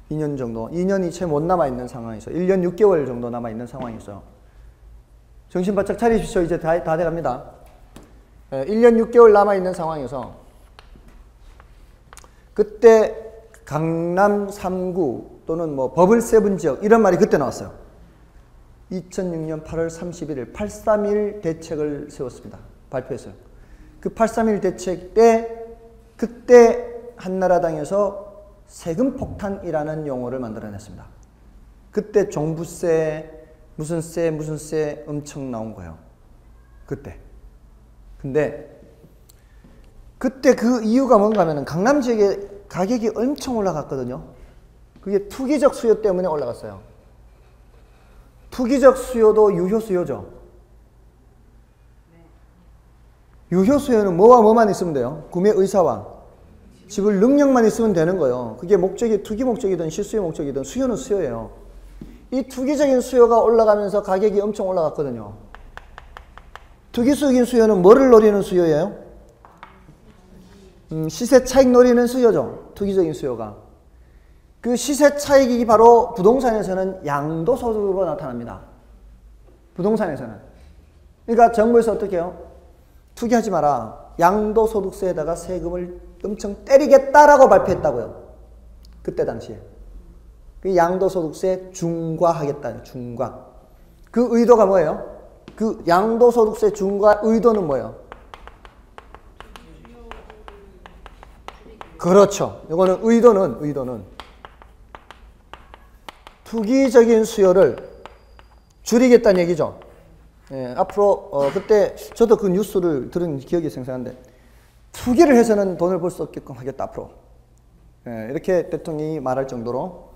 2년 정도. 2년이 채 못 남아있는 상황에서 1년 6개월 정도 남아있는 상황에서 정신 바짝 차리십시오. 이제 다 돼갑니다. 1년 6개월 남아있는 상황에서 그때 강남 3구 또는 뭐 버블7 지역 이런 말이 그때 나왔어요. 2006년 8월 31일 831 대책을 세웠습니다. 발표했어요. 그 831 대책 때 그때 한나라당에서 세금 폭탄이라는 용어를 만들어냈습니다. 그때 종부세 무슨 세 엄청 나온 거예요. 그때. 근데 그때 그 이유가 뭔가 하면은 강남 지역에 가격이 엄청 올라갔거든요. 그게 투기적 수요 때문에 올라갔어요. 투기적 수요도 유효 수요죠. 유효 수요는 뭐와 뭐만 있으면 돼요? 구매 의사와 지불 능력만 있으면 되는 거예요. 그게 목적이 투기 목적이든 실수요 목적이든 수요는 수요예요. 이 투기적인 수요가 올라가면서 가격이 엄청 올라갔거든요. 투기적인 수요는 뭐를 노리는 수요예요? 시세 차익 노리는 수요죠. 투기적인 수요가. 그 시세 차익이 바로 부동산에서는 양도소득으로 나타납니다. 부동산에서는. 그러니까 정부에서 어떻게 해요? 투기하지 마라. 양도소득세에다가 세금을 엄청 때리겠다라고 발표했다고요. 그때 당시에. 그 양도소득세 중과하겠다. 중과. 그 의도가 뭐예요? 그 양도소득세 중과 의도는 뭐예요? 그렇죠. 이거는 의도는 투기적인 수요를 줄이겠다는 얘기죠. 예, 앞으로 그때 저도 그 뉴스를 들은 기억이 생생한데 투기를 해서는 돈을 벌 수 없게끔 하겠다 앞으로. 예, 이렇게 대통령이 말할 정도로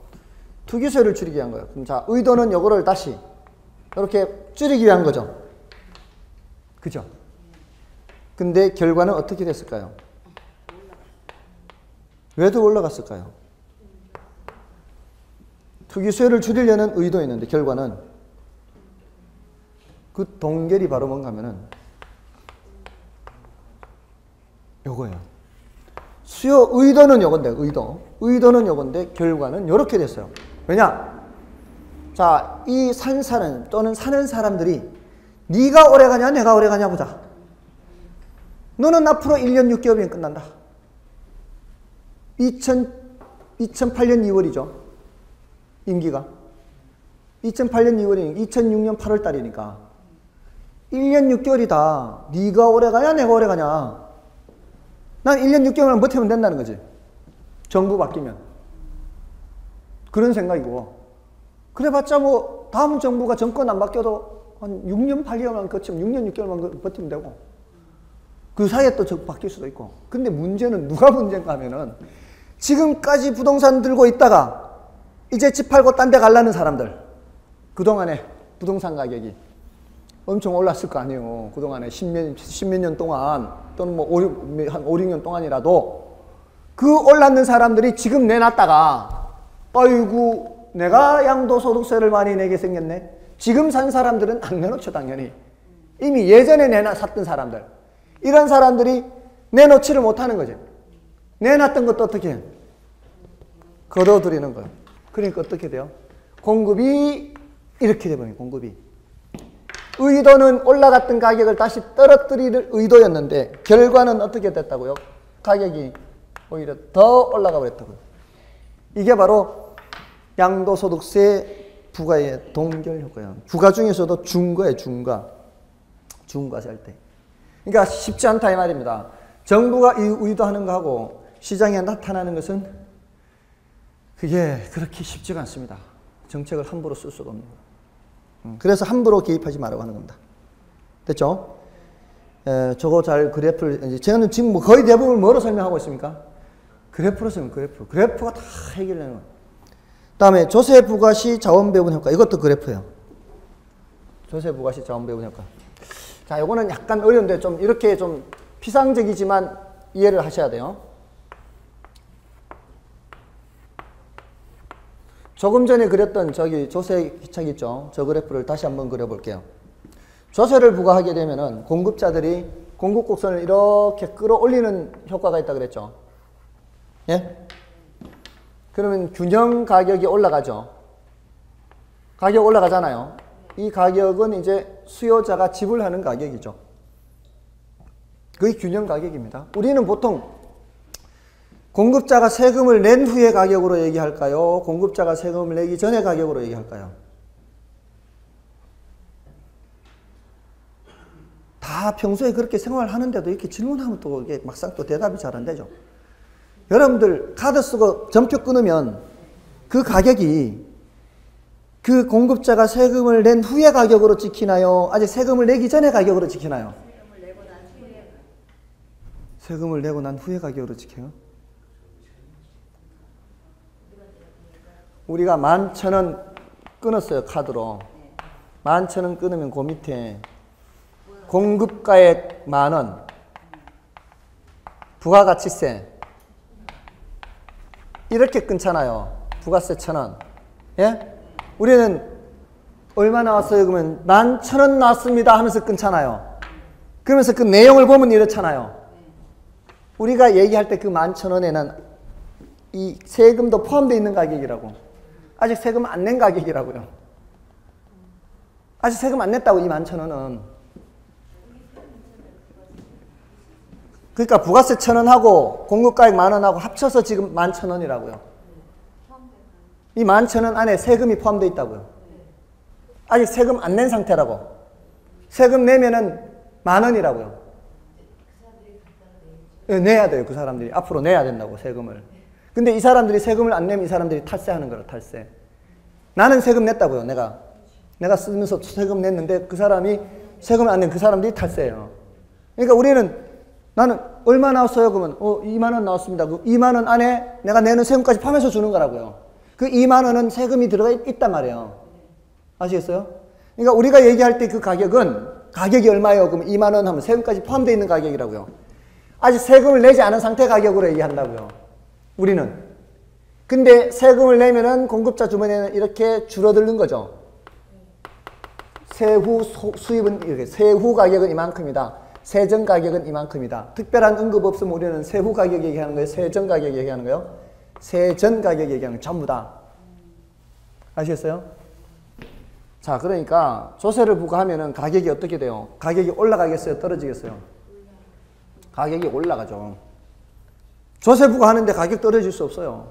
투기 수요를 줄이기 위한 거예요. 그럼 자, 의도는 요거를 다시 이렇게 줄이기 위한 거죠. 그죠? 근데 결과는 어떻게 됐을까요? 왜 더 올라갔을까요? 투기 수요를 줄이려는 의도였는데 결과는 그 동결이 바로 뭔가 하면은 요거예요. 수요 의도는 요건데 의도는 요건데 결과는 요렇게 됐어요. 왜냐? 자, 이 산 사람 또는 사는 사람들이 네가 오래 가냐 내가 오래 가냐 보자. 너는 앞으로 1년 6개월이면 끝난다. 2008년 2월이죠. 임기가. 2008년 2월이 2006년 8월 달이니까 1년 6개월이다. 네가 오래 가냐 내가 오래 가냐. 난 1년 6개월만 버티면 된다는 거지. 정부 바뀌면. 그런 생각이고. 그래봤자 뭐 다음 정부가 정권 안 바뀌어도 한 6년 8개월만 거치면 6년 6개월만 버티면 되고 그 사이에 또 바뀔 수도 있고. 근데 문제는 누가 문제인가 하면은 지금까지 부동산 들고 있다가 이제 집 팔고 딴 데 가려는 사람들. 그동안에 부동산 가격이 엄청 올랐을 거 아니에요. 그동안에 십몇 년 동안 또는 뭐 한 5, 6년 동안이라도 그 올랐는 사람들이 지금 내놨다가 어이구 내가 양도소득세를 많이 내게 생겼네. 지금 산 사람들은 안 내놓죠 당연히. 이미 예전에 샀던 사람들. 이런 사람들이 내놓지를 못하는 거죠. 내놨던 것도 어떻게 해요? 걷어들이는 거예요. 그러니까 어떻게 돼요? 공급이 이렇게 돼버려요. 공급이. 의도는 올라갔던 가격을 다시 떨어뜨릴 의도였는데 결과는 어떻게 됐다고요? 가격이 오히려 더 올라가 버렸다고요. 이게 바로 양도소득세 부과의 동결 효과예요. 부과 중에서도 중과예요. 중과 살 때. 그러니까 쉽지 않다 이 말입니다. 정부가 의도하는 거하고 시장에 나타나는 것은 그게 그렇게 쉽지가 않습니다. 정책을 함부로 쓸 수가 없는 거예요. 그래서 함부로 개입하지 말라고 하는 겁니다. 됐죠? 저거 잘 그래프를 저는 지금 뭐 거의 대부분 뭐로 설명하고 있습니까? 그래프로 쓰면 그래프가 다 해결되는 거예요. 다음에 조세 부과 시 자원 배분 효과. 이것도 그래프예요. 조세 부과 시 자원 배분 효과. 자, 요거는 약간 어려운데 좀 이렇게 좀 피상적이지만 이해를 하셔야 돼요. 조금 전에 그렸던 저기 조세 기착 있죠? 저 그래프를 다시 한번 그려볼게요. 조세를 부과하게 되면은 공급자들이 공급 곡선을 이렇게 끌어올리는 효과가 있다 그랬죠? 예? 그러면 균형 가격이 올라가죠. 가격 올라가잖아요. 이 가격은 이제 수요자가 지불하는 가격이죠. 그게 균형 가격입니다. 우리는 보통 공급자가 세금을 낸 후의 가격으로 얘기할까요? 공급자가 세금을 내기 전의 가격으로 얘기할까요? 다 평소에 그렇게 생활하는데도 이렇게 질문하면 또 이게 막상 또 대답이 잘 안 되죠. 여러분들 카드 쓰고 전표 끊으면 그 가격이 그 공급자가 세금을 낸 후의 가격으로 찍히나요? 아직 세금을 내기 전의 가격으로 찍히나요? 세금을 내고 난 후의 가격으로 찍혀요? 우리가 11,000원 끊었어요, 카드로. 11,000원 끊으면 그 밑에 공급가액 10,000원, 부가가치세 이렇게 끊잖아요. 부가세 1,000원. 예? 우리는 얼마 나왔어요? 그러면 11,000원 나왔습니다 하면서 끊잖아요. 그러면서 그 내용을 보면 이렇잖아요. 우리가 얘기할 때 그 11,000원에는 이 세금도 포함되어 있는 가격이라고. 아직 세금 안 낸 가격이라고요. 아직 세금 안 냈다고, 이 11,000원은. 그러니까 부가세 1,000원하고 공급가액 10,000원하고 합쳐서 지금 11,000원이라고요. 이 11,000원 안에 세금이 포함되어 있다고요. 아직 세금 안 낸 상태라고. 세금 내면은 10,000원이라고요. 내야 돼요. 그 사람들이. 앞으로 내야 된다고, 세금을. 근데 이 사람들이 세금을 안 내면 이 사람들이 탈세하는 거예요. 탈세. 나는 세금 냈다고요. 내가 쓰면서 세금 냈는데 그 사람이 세금을 안 내면 그 사람들이 탈세예요. 그러니까 우리는 나는 얼마 나왔어요? 그러면 2만 원 나왔습니다. 그 2만 원 안에 내가 내는 세금까지 포함해서 주는 거라고요. 그 2만 원은 세금이 들어가 있단 말이에요. 아시겠어요? 그러니까 우리가 얘기할 때 그 가격이 얼마예요? 그럼 2만 원 하면 세금까지 포함되어 있는 가격이라고요. 아직 세금을 내지 않은 상태 가격으로 얘기한다고요. 우리는. 근데 세금을 내면은 공급자 주머니에는 이렇게 줄어드는 거죠. 세후 수입은 이렇게, 세후 가격은 이만큼이다. 세전 가격은 이만큼이다. 특별한 언급 없으면 우리는 세후 가격 얘기하는 거예요? 세전 가격 얘기하는 거예요? 세전 가격 얘기하는 거 전부 다. 아시겠어요? 자, 그러니까 조세를 부과하면은 가격이 어떻게 돼요? 가격이 올라가겠어요? 떨어지겠어요? 가격이 올라가죠. 조세 부과하는데 가격 떨어질 수 없어요.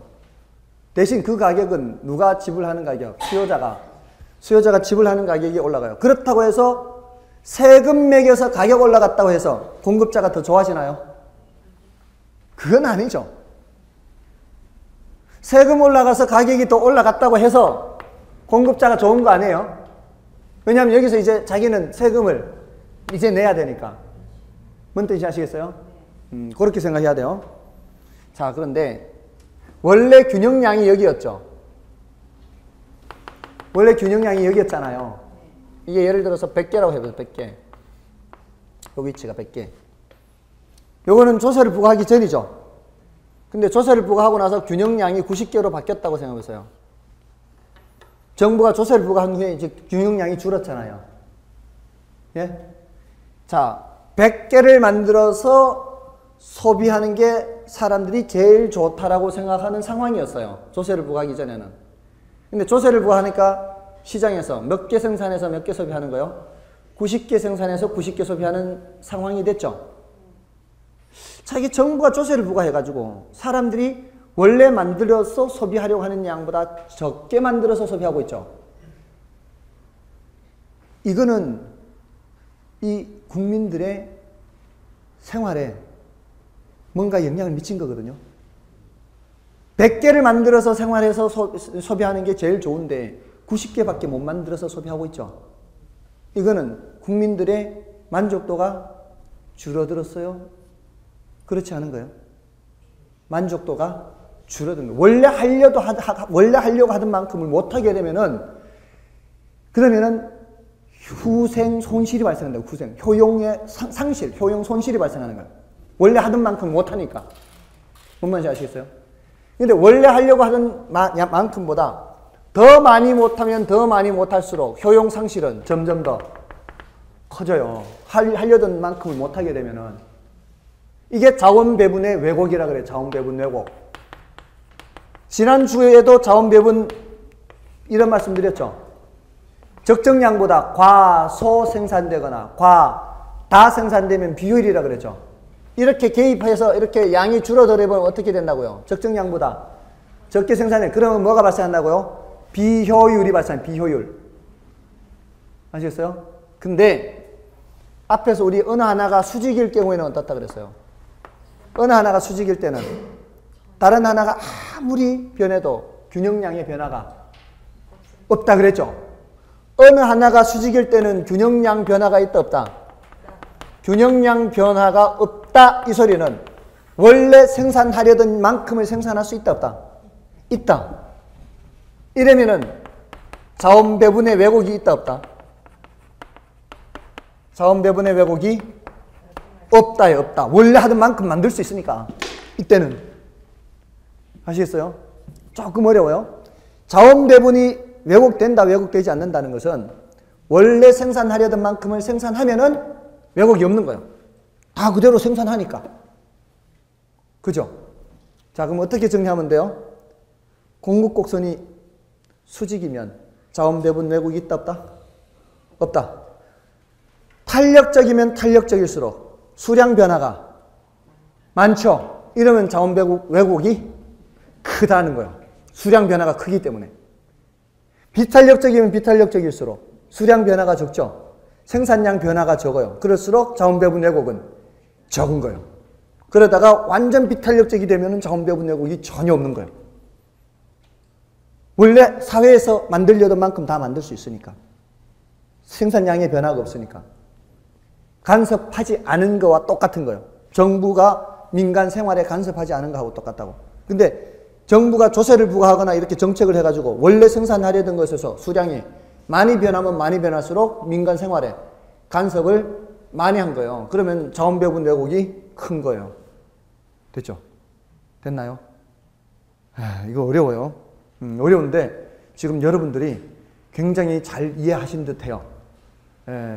대신 그 가격은 누가 지불하는 가격? 수요자가 지불하는 가격이 올라가요. 그렇다고 해서 세금 매겨서 가격 올라갔다고 해서 공급자가 더 좋아지나요? 그건 아니죠. 세금 올라가서 가격이 더 올라갔다고 해서 공급자가 좋은 거 아니에요? 왜냐하면 여기서 이제 자기는 세금을 이제 내야 되니까. 뭔 뜻인지 아시겠어요? 그렇게 생각해야 돼요. 자, 그런데 원래 균형량이 여기였죠. 원래 균형량이 여기였잖아요. 이게 예를 들어서 100개라고 해보세요. 100개. 요 위치가 100개. 요거는 조세를 부과하기 전이죠. 근데 조세를 부과하고 나서 균형량이 90개로 바뀌었다고 생각해보세요. 정부가 조세를 부과한 후에 이제 균형량이 줄었잖아요. 예? 자, 100개를 만들어서 소비하는 게 사람들이 제일 좋다라고 생각하는 상황이었어요. 조세를 부과하기 전에는. 근데 조세를 부과하니까 시장에서 몇 개 생산해서 몇 개 소비하는 거요? 90개 생산해서 90개 소비하는 상황이 됐죠. 자기 정부가 조세를 부과해가지고 사람들이 원래 만들어서 소비하려고 하는 양보다 적게 만들어서 소비하고 있죠. 이거는 이 국민들의 생활에 뭔가 영향을 미친 거거든요. 100개를 만들어서 생활해서 소비하는 게 제일 좋은데 90개밖에 못 만들어서 소비하고 있죠. 이거는 국민들의 만족도가 줄어들었어요? 그렇지 않은 거예요? 만족도가 줄어든 거예요. 원래 하려고 하던 만큼을 못하게 되면은, 그러면은 후생 손실이 발생한다고. 후생. 효용의 상실, 효용 손실이 발생하는 거예요. 원래 하던 만큼 못하니까. 뭔 말인지 아시겠어요? 근데 원래 하려고 하던 만큼보다 더 많이 못하면 더 많이 못할수록 효용 상실은 점점 더 커져요. 하려던 만큼을 못하게 되면은. 이게 자원 배분의 왜곡이라 그래요. 자원 배분 왜곡. 지난주에도 자원 배분 이런 말씀 드렸죠. 적정량보다 과소 생산되거나 과다 생산되면 비효율이라 그랬죠. 이렇게 개입해서 이렇게 양이 줄어들어버리면 어떻게 된다고요? 적정량보다 적게 생산해. 그러면 뭐가 발생한다고요? 비효율이 발생합니다. 비효율. 아시겠어요? 근데 앞에서 우리 어느 하나가 수직일 경우에는 어떻다 그랬어요? 어느 하나가 수직일 때는 다른 하나가 아무리 변해도 균형량의 변화가 없다 그랬죠? 어느 하나가 수직일 때는 균형량 변화가 있다 없다? 균형량 변화가 없다 이 소리는 원래 생산하려던 만큼을 생산할 수 있다 없다? 있다. 이러면은 자원 배분의 왜곡이 있다 없다? 자원 배분의 왜곡이 없다요 없다. 원래 하던 만큼 만들 수 있으니까 이때는. 아시겠어요? 조금 어려워요. 자원 배분이 왜곡된다 왜곡되지 않는다는 것은 원래 생산하려던 만큼을 생산하면은 왜곡이 없는 거예요. 다 그대로 생산하니까. 그죠? 자, 그럼 어떻게 정리하면 돼요? 공급 곡선이 수직이면 자원 배분 왜곡이 있다 없다? 없다. 탄력적이면 탄력적일수록 수량 변화가 많죠? 이러면 자원 배분 왜곡이 크다는 거예요. 수량 변화가 크기 때문에. 비탄력적이면 비탄력적일수록 수량 변화가 적죠? 생산량 변화가 적어요. 그럴수록 자원 배분 왜곡은 적은 거예요. 그러다가 완전 비탄력적이 되면 자원 배분 왜곡이 전혀 없는 거예요. 원래 사회에서 만들려던 만큼 다 만들 수 있으니까. 생산량의 변화가 없으니까. 간섭하지 않은 거와 똑같은 거예요. 정부가 민간 생활에 간섭하지 않은 거하고 똑같다고. 근데 정부가 조세를 부과하거나 이렇게 정책을 해가지고 원래 생산하려던 것에서 수량이 많이 변하면 많이 변할수록 민간 생활에 간섭을 많이 한 거예요. 그러면 자원 배분 왜곡이 큰 거예요. 됐죠? 됐나요? 이거 어려워요. 어려운데 지금 여러분들이 굉장히 잘 이해하신 듯해요.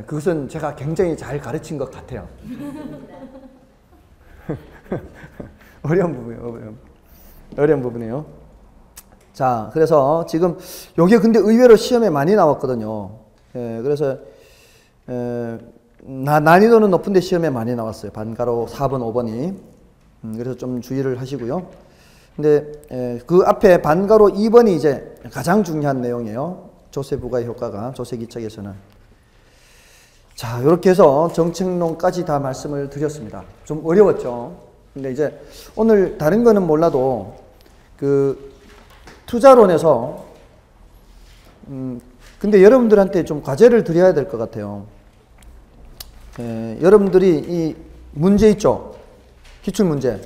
그것은 제가 굉장히 잘 가르친 것 같아요. 어려운 부분이에요. 어려운 부분이에요. 자, 그래서 지금 요게 근데 의외로 시험에 많이 나왔거든요. 그래서 난이도는 높은데 시험에 많이 나왔어요. 반가로 4번, 5번이. 그래서 좀 주의를 하시고요. 근데 그 앞에 반가로 2번이 이제 가장 중요한 내용이에요. 조세 부과의 효과가 조세기책에서는. 자, 이렇게 해서 정책론까지 다 말씀을 드렸습니다. 좀 어려웠죠. 근데 이제 오늘 다른 거는 몰라도 그 투자론에서 근데 여러분들한테 좀 과제를 드려야 될 것 같아요. 여러분들이 이 문제 있죠? 기출문제.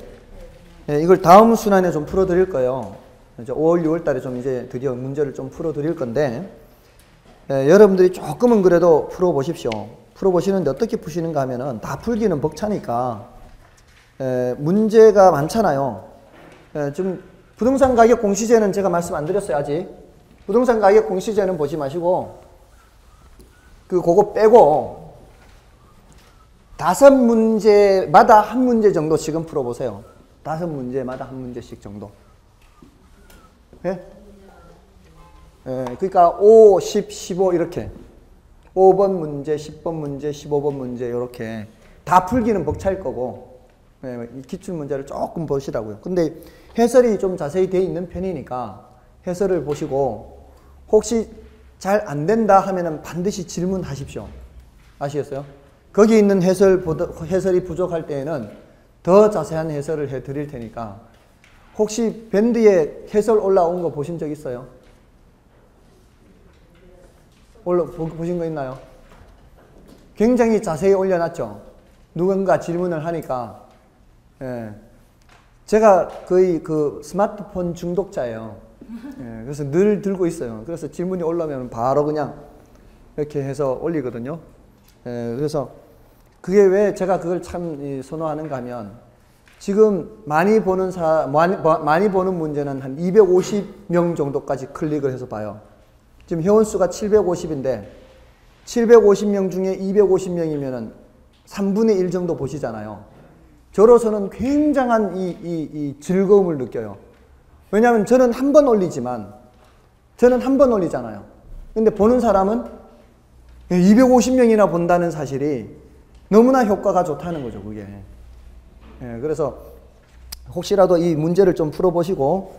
이걸 다음 순환에 좀 풀어드릴 거예요. 이제 5월, 6월 달에 좀 이제 드디어 문제를 좀 풀어드릴 건데 여러분들이 조금은 그래도 풀어보십시오. 풀어보시는데 어떻게 푸시는가 하면은 다 풀기는 벅차니까 문제가 많잖아요. 지금 부동산 가격 공시제는 제가 말씀 안 드렸어요, 아직. 부동산 가격 공시제는 보지 마시고 그거 빼고 5문제마다 한 문제 정도 지금 풀어보세요. 5문제마다 한 문제씩 정도. 예? 그러니까 5, 10, 15 이렇게 5번 문제, 10번 문제, 15번 문제 이렇게 다 풀기는 벅찰 거고 기출 문제를 조금 보시라고요. 근데 해설이 좀 자세히 되어 있는 편이니까 해설을 보시고 혹시 잘 안 된다 하면은 반드시 질문하십시오. 아시겠어요? 거기 있는 해설이 부족할 때에는 더 자세한 해설을 해 드릴 테니까 혹시 밴드에 해설 올라온 거 보신 적 있어요? 보신 거 있나요? 굉장히 자세히 올려놨죠? 누군가 질문을 하니까. 제가 거의 그 스마트폰 중독자예요. 그래서 늘 들고 있어요. 그래서 질문이 올라오면 바로 그냥 이렇게 해서 올리거든요. 그래서 그게 왜 제가 그걸 참 선호하는가 하면 지금 많이 보는 문제는 한 250명 정도까지 클릭을 해서 봐요. 지금 회원수가 750인데 750명 중에 250명이면은 3분의 1 정도 보시잖아요. 저로서는 굉장한 이 즐거움을 느껴요. 왜냐하면 저는 한 번 올리잖아요. 근데 보는 사람은 250명이나 본다는 사실이 너무나 효과가 좋다는 거죠, 그게. 그래서 혹시라도 이 문제를 좀 풀어보시고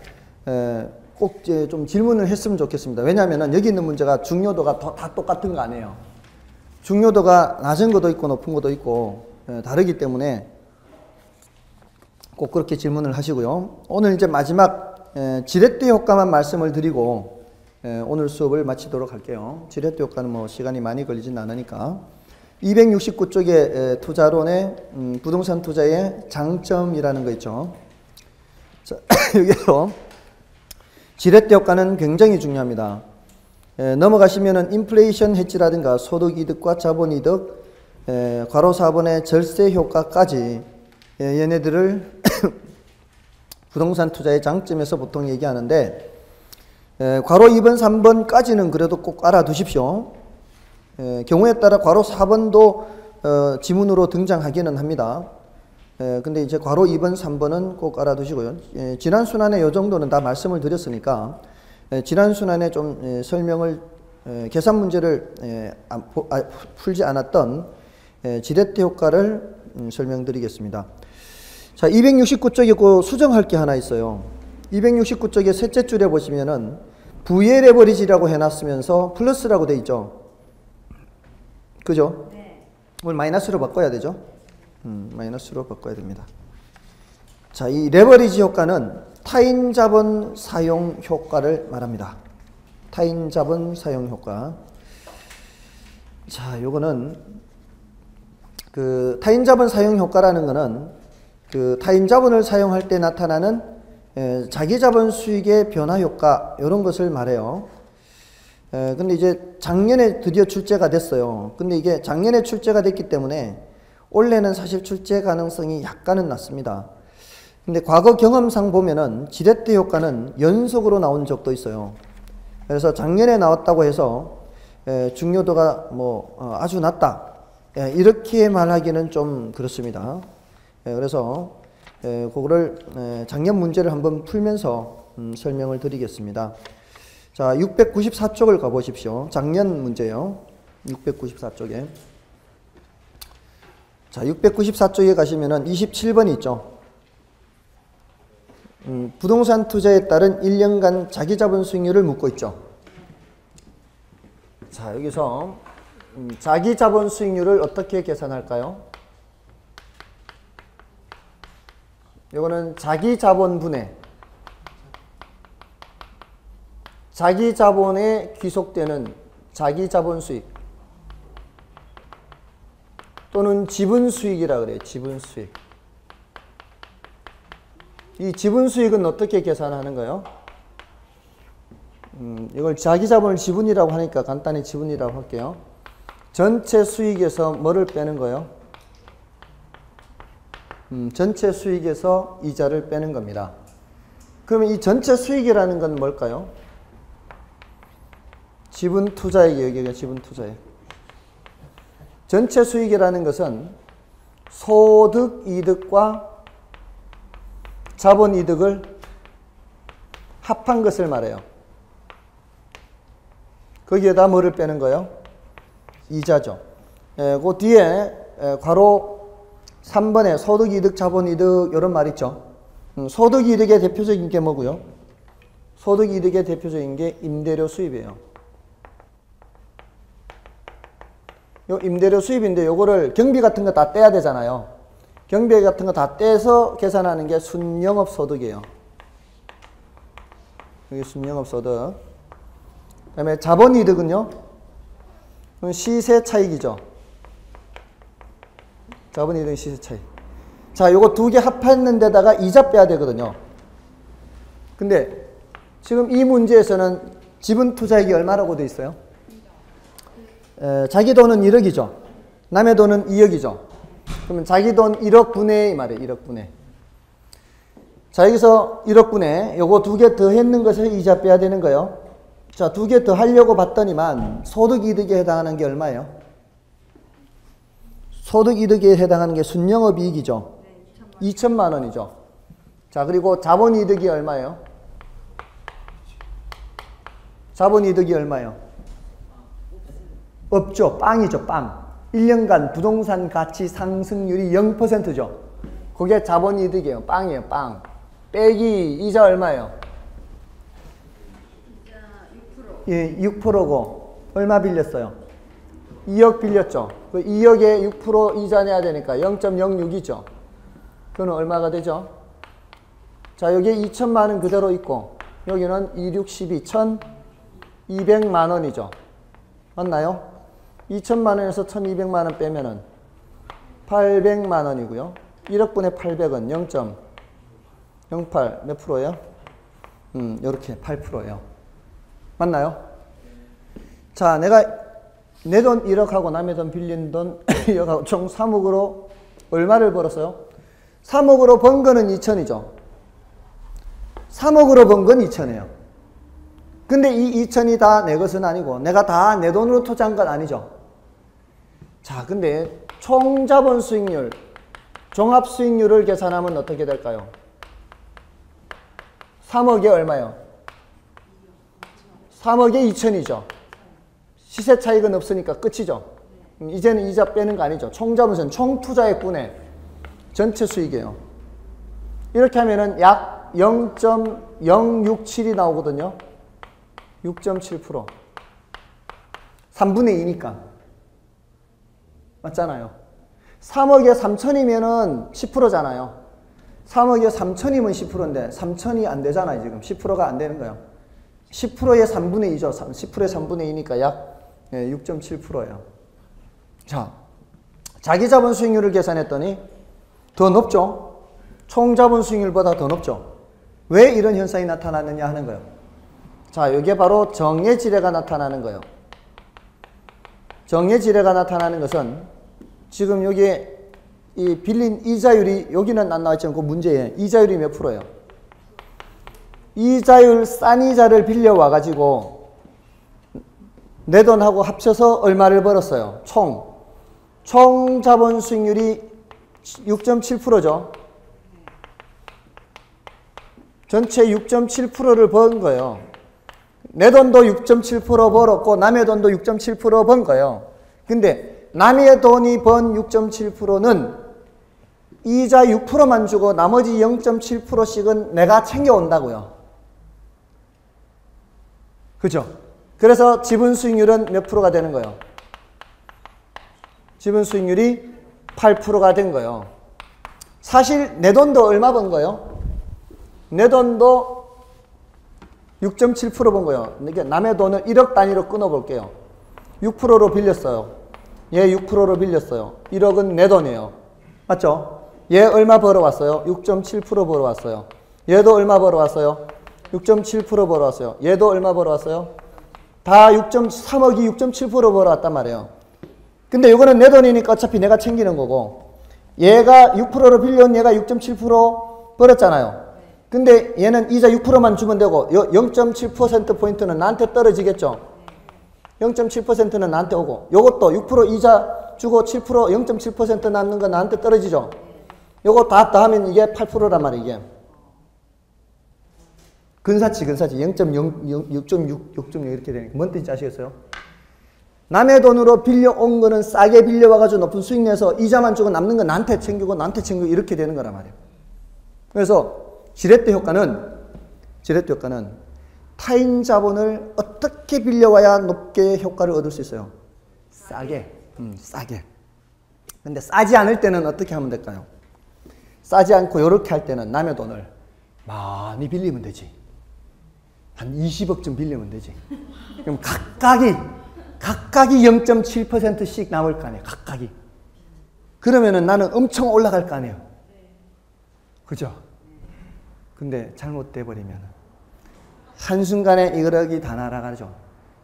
꼭 좀 질문을 했으면 좋겠습니다. 왜냐하면 여기 있는 문제가 중요도가 다 똑같은 거 아니에요. 중요도가 낮은 것도 있고 높은 것도 있고 다르기 때문에 꼭 그렇게 질문을 하시고요. 오늘 이제 마지막 지렛대 효과만 말씀을 드리고 오늘 수업을 마치도록 할게요. 지렛대 효과는 뭐 시간이 많이 걸리진 않으니까 269쪽에 투자론의 부동산 투자의 장점이라는 거 있죠. 자, 여기서 지렛대 효과는 굉장히 중요합니다. 넘어가시면은 인플레이션 헤지라든가 소득 이득과 자본 이득, 괄호 4번의 절세 효과까지 얘네들을 부동산 투자의 장점에서 보통 얘기하는데 괄호 2번, 3번까지는 그래도 꼭 알아두십시오. 경우에 따라 괄호 4번도 지문으로 등장하기는 합니다. 근데 이제 괄호 2번, 3번은 꼭 알아두시고요. 지난 순환에 이 정도는 다 말씀을 드렸으니까 지난 순환에 좀 설명을 계산 문제를 풀지 않았던 지렛대 효과를 설명드리겠습니다. 자, 269쪽에 그 수정할 게 하나 있어요. 269쪽에 셋째 줄에 보시면은 VA 레버리지라고 해놨으면서 플러스라고 돼 있죠. 그죠? 네. 이걸 마이너스로 바꿔야 되죠. 마이너스로 바꿔야 됩니다. 자, 이 레버리지 효과는 타인 자본 사용 효과를 말합니다. 타인 자본 사용 효과. 자, 요거는 그 타인 자본 사용 효과라는 거는 그 타인 자본을 사용할 때 나타나는 자기 자본 수익의 변화 효과 이런 것을 말해요. 근데 이제 작년에 드디어 출제가 됐어요. 근데 이게 작년에 출제가 됐기 때문에 올해는 사실 출제 가능성이 약간은 낮습니다. 근데 과거 경험상 보면은 지렛대 효과는 연속으로 나온 적도 있어요. 그래서 작년에 나왔다고 해서 중요도가 뭐 아주 낮다 이렇게 말하기는 좀 그렇습니다. 그래서 그거를 작년 문제를 한번 풀면서 설명을 드리겠습니다. 자, 694쪽을 가보십시오. 작년 문제요. 694쪽에. 자, 694쪽에 가시면은 27번이 있죠. 부동산 투자에 따른 1년간 자기 자본 수익률을 묻고 있죠. 자, 여기서 자기 자본 수익률을 어떻게 계산할까요? 이거는 자기 자본분의 자기 자본에 귀속되는 자기 자본 수익 또는 지분 수익이라 그래요. 지분 수익. 이 지분 수익은 어떻게 계산하는 거예요? 이걸 자기 자본을 지분이라고 하니까 간단히 지분이라고 할게요. 전체 수익에서 뭐를 빼는 거예요? 전체 수익에서 이자를 빼는 겁니다. 그러면 이 전체 수익이라는 건 뭘까요? 지분 투자액, 여기가 지분 투자액. 전체 수익이라는 것은 소득 이득과 자본 이득을 합한 것을 말해요. 거기에다 뭐를 빼는 거예요? 이자죠. 그 뒤에 괄호 3번에 소득 이득, 자본 이득 이런 말 있죠. 소득 이득의 대표적인 게 뭐고요? 소득 이득의 대표적인 게 임대료 수입이에요. 요 임대료 수입인데 요거를 경비 같은 거 다 떼야 되잖아요. 경비 같은 거 다 떼서 계산하는 게 순영업 소득이에요. 여기 순영업 소득. 그 다음에 자본 이득은요? 시세 차익이죠. 자본 이득 시세 차익. 자, 요거 두 개 합했는 데다가 이자 빼야 되거든요. 근데 지금 이 문제에서는 지분 투자액이 얼마라고 돼 있어요? 자기 돈은 1억이죠. 남의 돈은 2억이죠. 그러면 자기 돈 1억 분의 이 말이에요. 1억 분의. 자, 여기서 1억 분의 요거 두 개 더 했는 것을 이자 빼야 되는 거예요. 자, 두 개 더 하려고 봤더니만 소득 이득에 해당하는 게 얼마예요? 소득 이득에 해당하는 게 순영업 이익이죠. 2천만 원이죠. 자, 그리고 자본 이득이 얼마예요? 자본 이득이 얼마예요? 없죠. 빵이죠. 빵. 1년간 부동산 가치 상승률이 0%죠. 그게 자본이득이에요. 빵이에요. 빵. 빼기 이자 얼마예요? 이자 6%. 예, 6%고 얼마 빌렸어요? 2억 빌렸죠. 그 2억에 6% 이자 내야 되니까 0.06이죠. 그거는 얼마가 되죠? 자, 여기에 2천만 원 그대로 있고 여기는 2, 6, 12, 1,200만 원이죠. 맞나요? 2천만 원에서 1,200만 원 빼면은 800만 원이고요. 1억분의 800은 0.08 몇 프로예요? 이렇게 8%예요. 맞나요? 자, 내가 내 돈 1억하고 남의 돈 빌린 돈 2억하고 총 3억으로 얼마를 벌었어요? 3억으로 번 거는 2천이죠. 3억으로 번 건 2천이에요. 근데 이 2천이 다 내 것은 아니고 내가 다 내 돈으로 투자한 건 아니죠. 자, 근데 총 자본 수익률, 종합 수익률을 계산하면 어떻게 될까요? 3억에 얼마요? 3억에 2천이죠. 시세 차익은 없으니까 끝이죠. 이제는 이자 빼는 거 아니죠. 총 자본은 총 투자액분의 전체 수익이에요. 이렇게 하면은 약 0.067이 나오거든요. 6.7%. 3분의 2니까. 맞잖아요. 3억에 3천이면은 10%잖아요. 3억에 3천이면 10%인데 3천이 안 되잖아요. 지금 10%가 안 되는 거예요. 10%의 3분의 2죠. 10%의 3분의 2니까 약 6.7%예요. 자, 자기 자본 수익률을 계산했더니 더 높죠. 총 자본 수익률보다 더 높죠. 왜 이런 현상이 나타났느냐 하는 거예요. 자, 이게 바로 정예지뢰가 나타나는 거예요. 정예지뢰가 나타나는 것은 지금 여기에 이 빌린 이자율이 여기는 안 나왔지만 그 문제에 이자율이 몇 프로예요? 이자율 싼 이자를 빌려와 가지고 내 돈하고 합쳐서 얼마를 벌었어요? 총 자본 수익률이 6.7%죠. 전체 6.7%를 번 거예요. 내 돈도 6.7% 벌었고 남의 돈도 6.7% 번 거예요. 근데 남의 돈이 번 6.7%는 이자 6%만 주고 나머지 0.7%씩은 내가 챙겨온다고요. 그죠? 그래서 지분 수익률은 몇 프로가 되는 거예요? 지분 수익률이 8%가 된 거예요. 사실 내 돈도 얼마 번 거예요? 내 돈도 6.7% 번 거예요. 그러니까 남의 돈을 1억 단위로 끊어볼게요. 6%로 빌렸어요. 얘 6%로 빌렸어요. 1억은 내 돈이에요. 맞죠? 얘 얼마 벌어왔어요? 6.7% 벌어왔어요. 얘도 얼마 벌어왔어요? 6.7% 벌어왔어요. 얘도 얼마 벌어왔어요? 다 3억이 6.7% 벌어왔단 말이에요. 근데 이거는 내 돈이니까 어차피 내가 챙기는 거고 얘가 6%로 빌려온 얘가 6.7% 벌었잖아요. 근데 얘는 이자 6%만 주면 되고 0.7%포인트는 나한테 떨어지겠죠. 0.7%는 나한테 오고 요것도 6% 이자 주고 7% 0.7% 남는 건 나한테 떨어지죠. 요거 다 합하면 이게 8%란 말이에요. 이게. 근사치 0.06 이렇게 되니까 뭔 뜻인지 아시겠어요? 남의 돈으로 빌려온 거는 싸게 빌려와가지고 높은 수익 내서 이자만 주고 남는 건 나한테 챙기고 이렇게 되는 거란 말이에요. 그래서 지렛대 효과는 타인 자본을 어떻게 빌려와야 높게 효과를 얻을 수 있어요? 싸게. 근데 싸지 않을 때는 어떻게 하면 될까요? 싸지 않고 이렇게 할 때는 남의 돈을 많이 빌리면 되지. 한 20억쯤 빌리면 되지. 그럼 각각이 0.7%씩 남을 거 아니에요. 각각이. 그러면은 나는 엄청 올라갈 거 아니에요. 그죠? 근데 잘못돼 버리면 한순간에 1억이 다 날아가죠.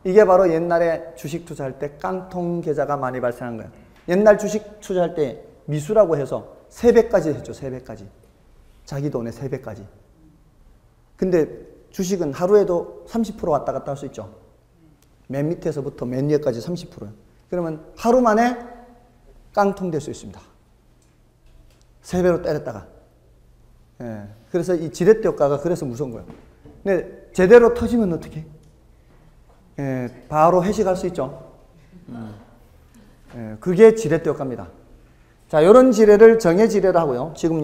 이게 바로 옛날에 주식 투자할 때 깡통 계좌가 많이 발생한 거예요. 옛날 주식 투자할 때 미수라고 해서 3배까지 했죠. 3배까지. 자기 돈의 3배까지. 근데 주식은 하루에도 30% 왔다 갔다 할 수 있죠. 맨 밑에서부터 맨 위에까지 30%예요. 그러면 하루 만에 깡통 될 수 있습니다. 3배로 때렸다가. 예. 그래서 이 지렛대 효과가 그래서 무서운 거예요. 근데 제대로 터지면 어떻게? 예, 바로 회식할 수 있죠. 그게 지렛대효과입니다. 자, 요런 지뢰를 정해지뢰라 하고요. 지금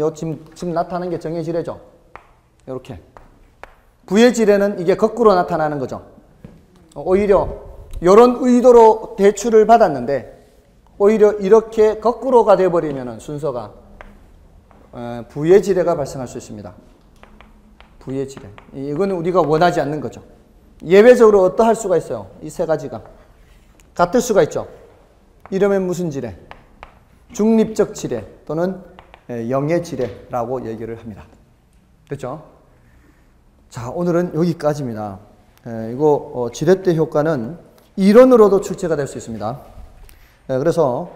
나타나는 게 정해지뢰죠. 요렇게. 부해지뢰는 이게 거꾸로 나타나는 거죠. 오히려 요런 의도로 대출을 받았는데 오히려 이렇게 거꾸로가 되어버리면 순서가 부해지뢰가 발생할 수 있습니다. 부해지뢰. 이거는 우리가 원하지 않는 거죠. 예외적으로 어떠할 수가 있어요? 이 세 가지가. 같을 수가 있죠. 이러면 무슨 지뢰? 중립적 지뢰 또는 영의 지뢰라고 얘기를 합니다. 됐죠? 자, 오늘은 여기까지입니다. 이거 지렛대 효과는 이론으로도 출제가 될 수 있습니다. 그래서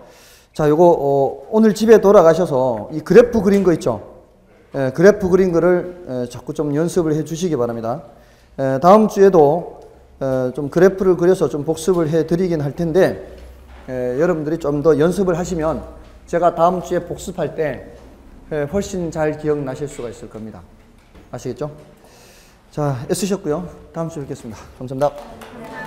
자, 요거 오늘 집에 돌아가셔서 이 그래프 그린 거 있죠? 그래프 그린 거를 자꾸 좀 연습을 해 주시기 바랍니다. 다음 주에도 좀 그래프를 그려서 좀 복습을 해 드리긴 할 텐데 여러분들이 좀 더 연습을 하시면 제가 다음 주에 복습할 때 훨씬 잘 기억나실 수가 있을 겁니다. 아시겠죠? 자, 애쓰셨고요. 다음 주에 뵙겠습니다. 감사합니다.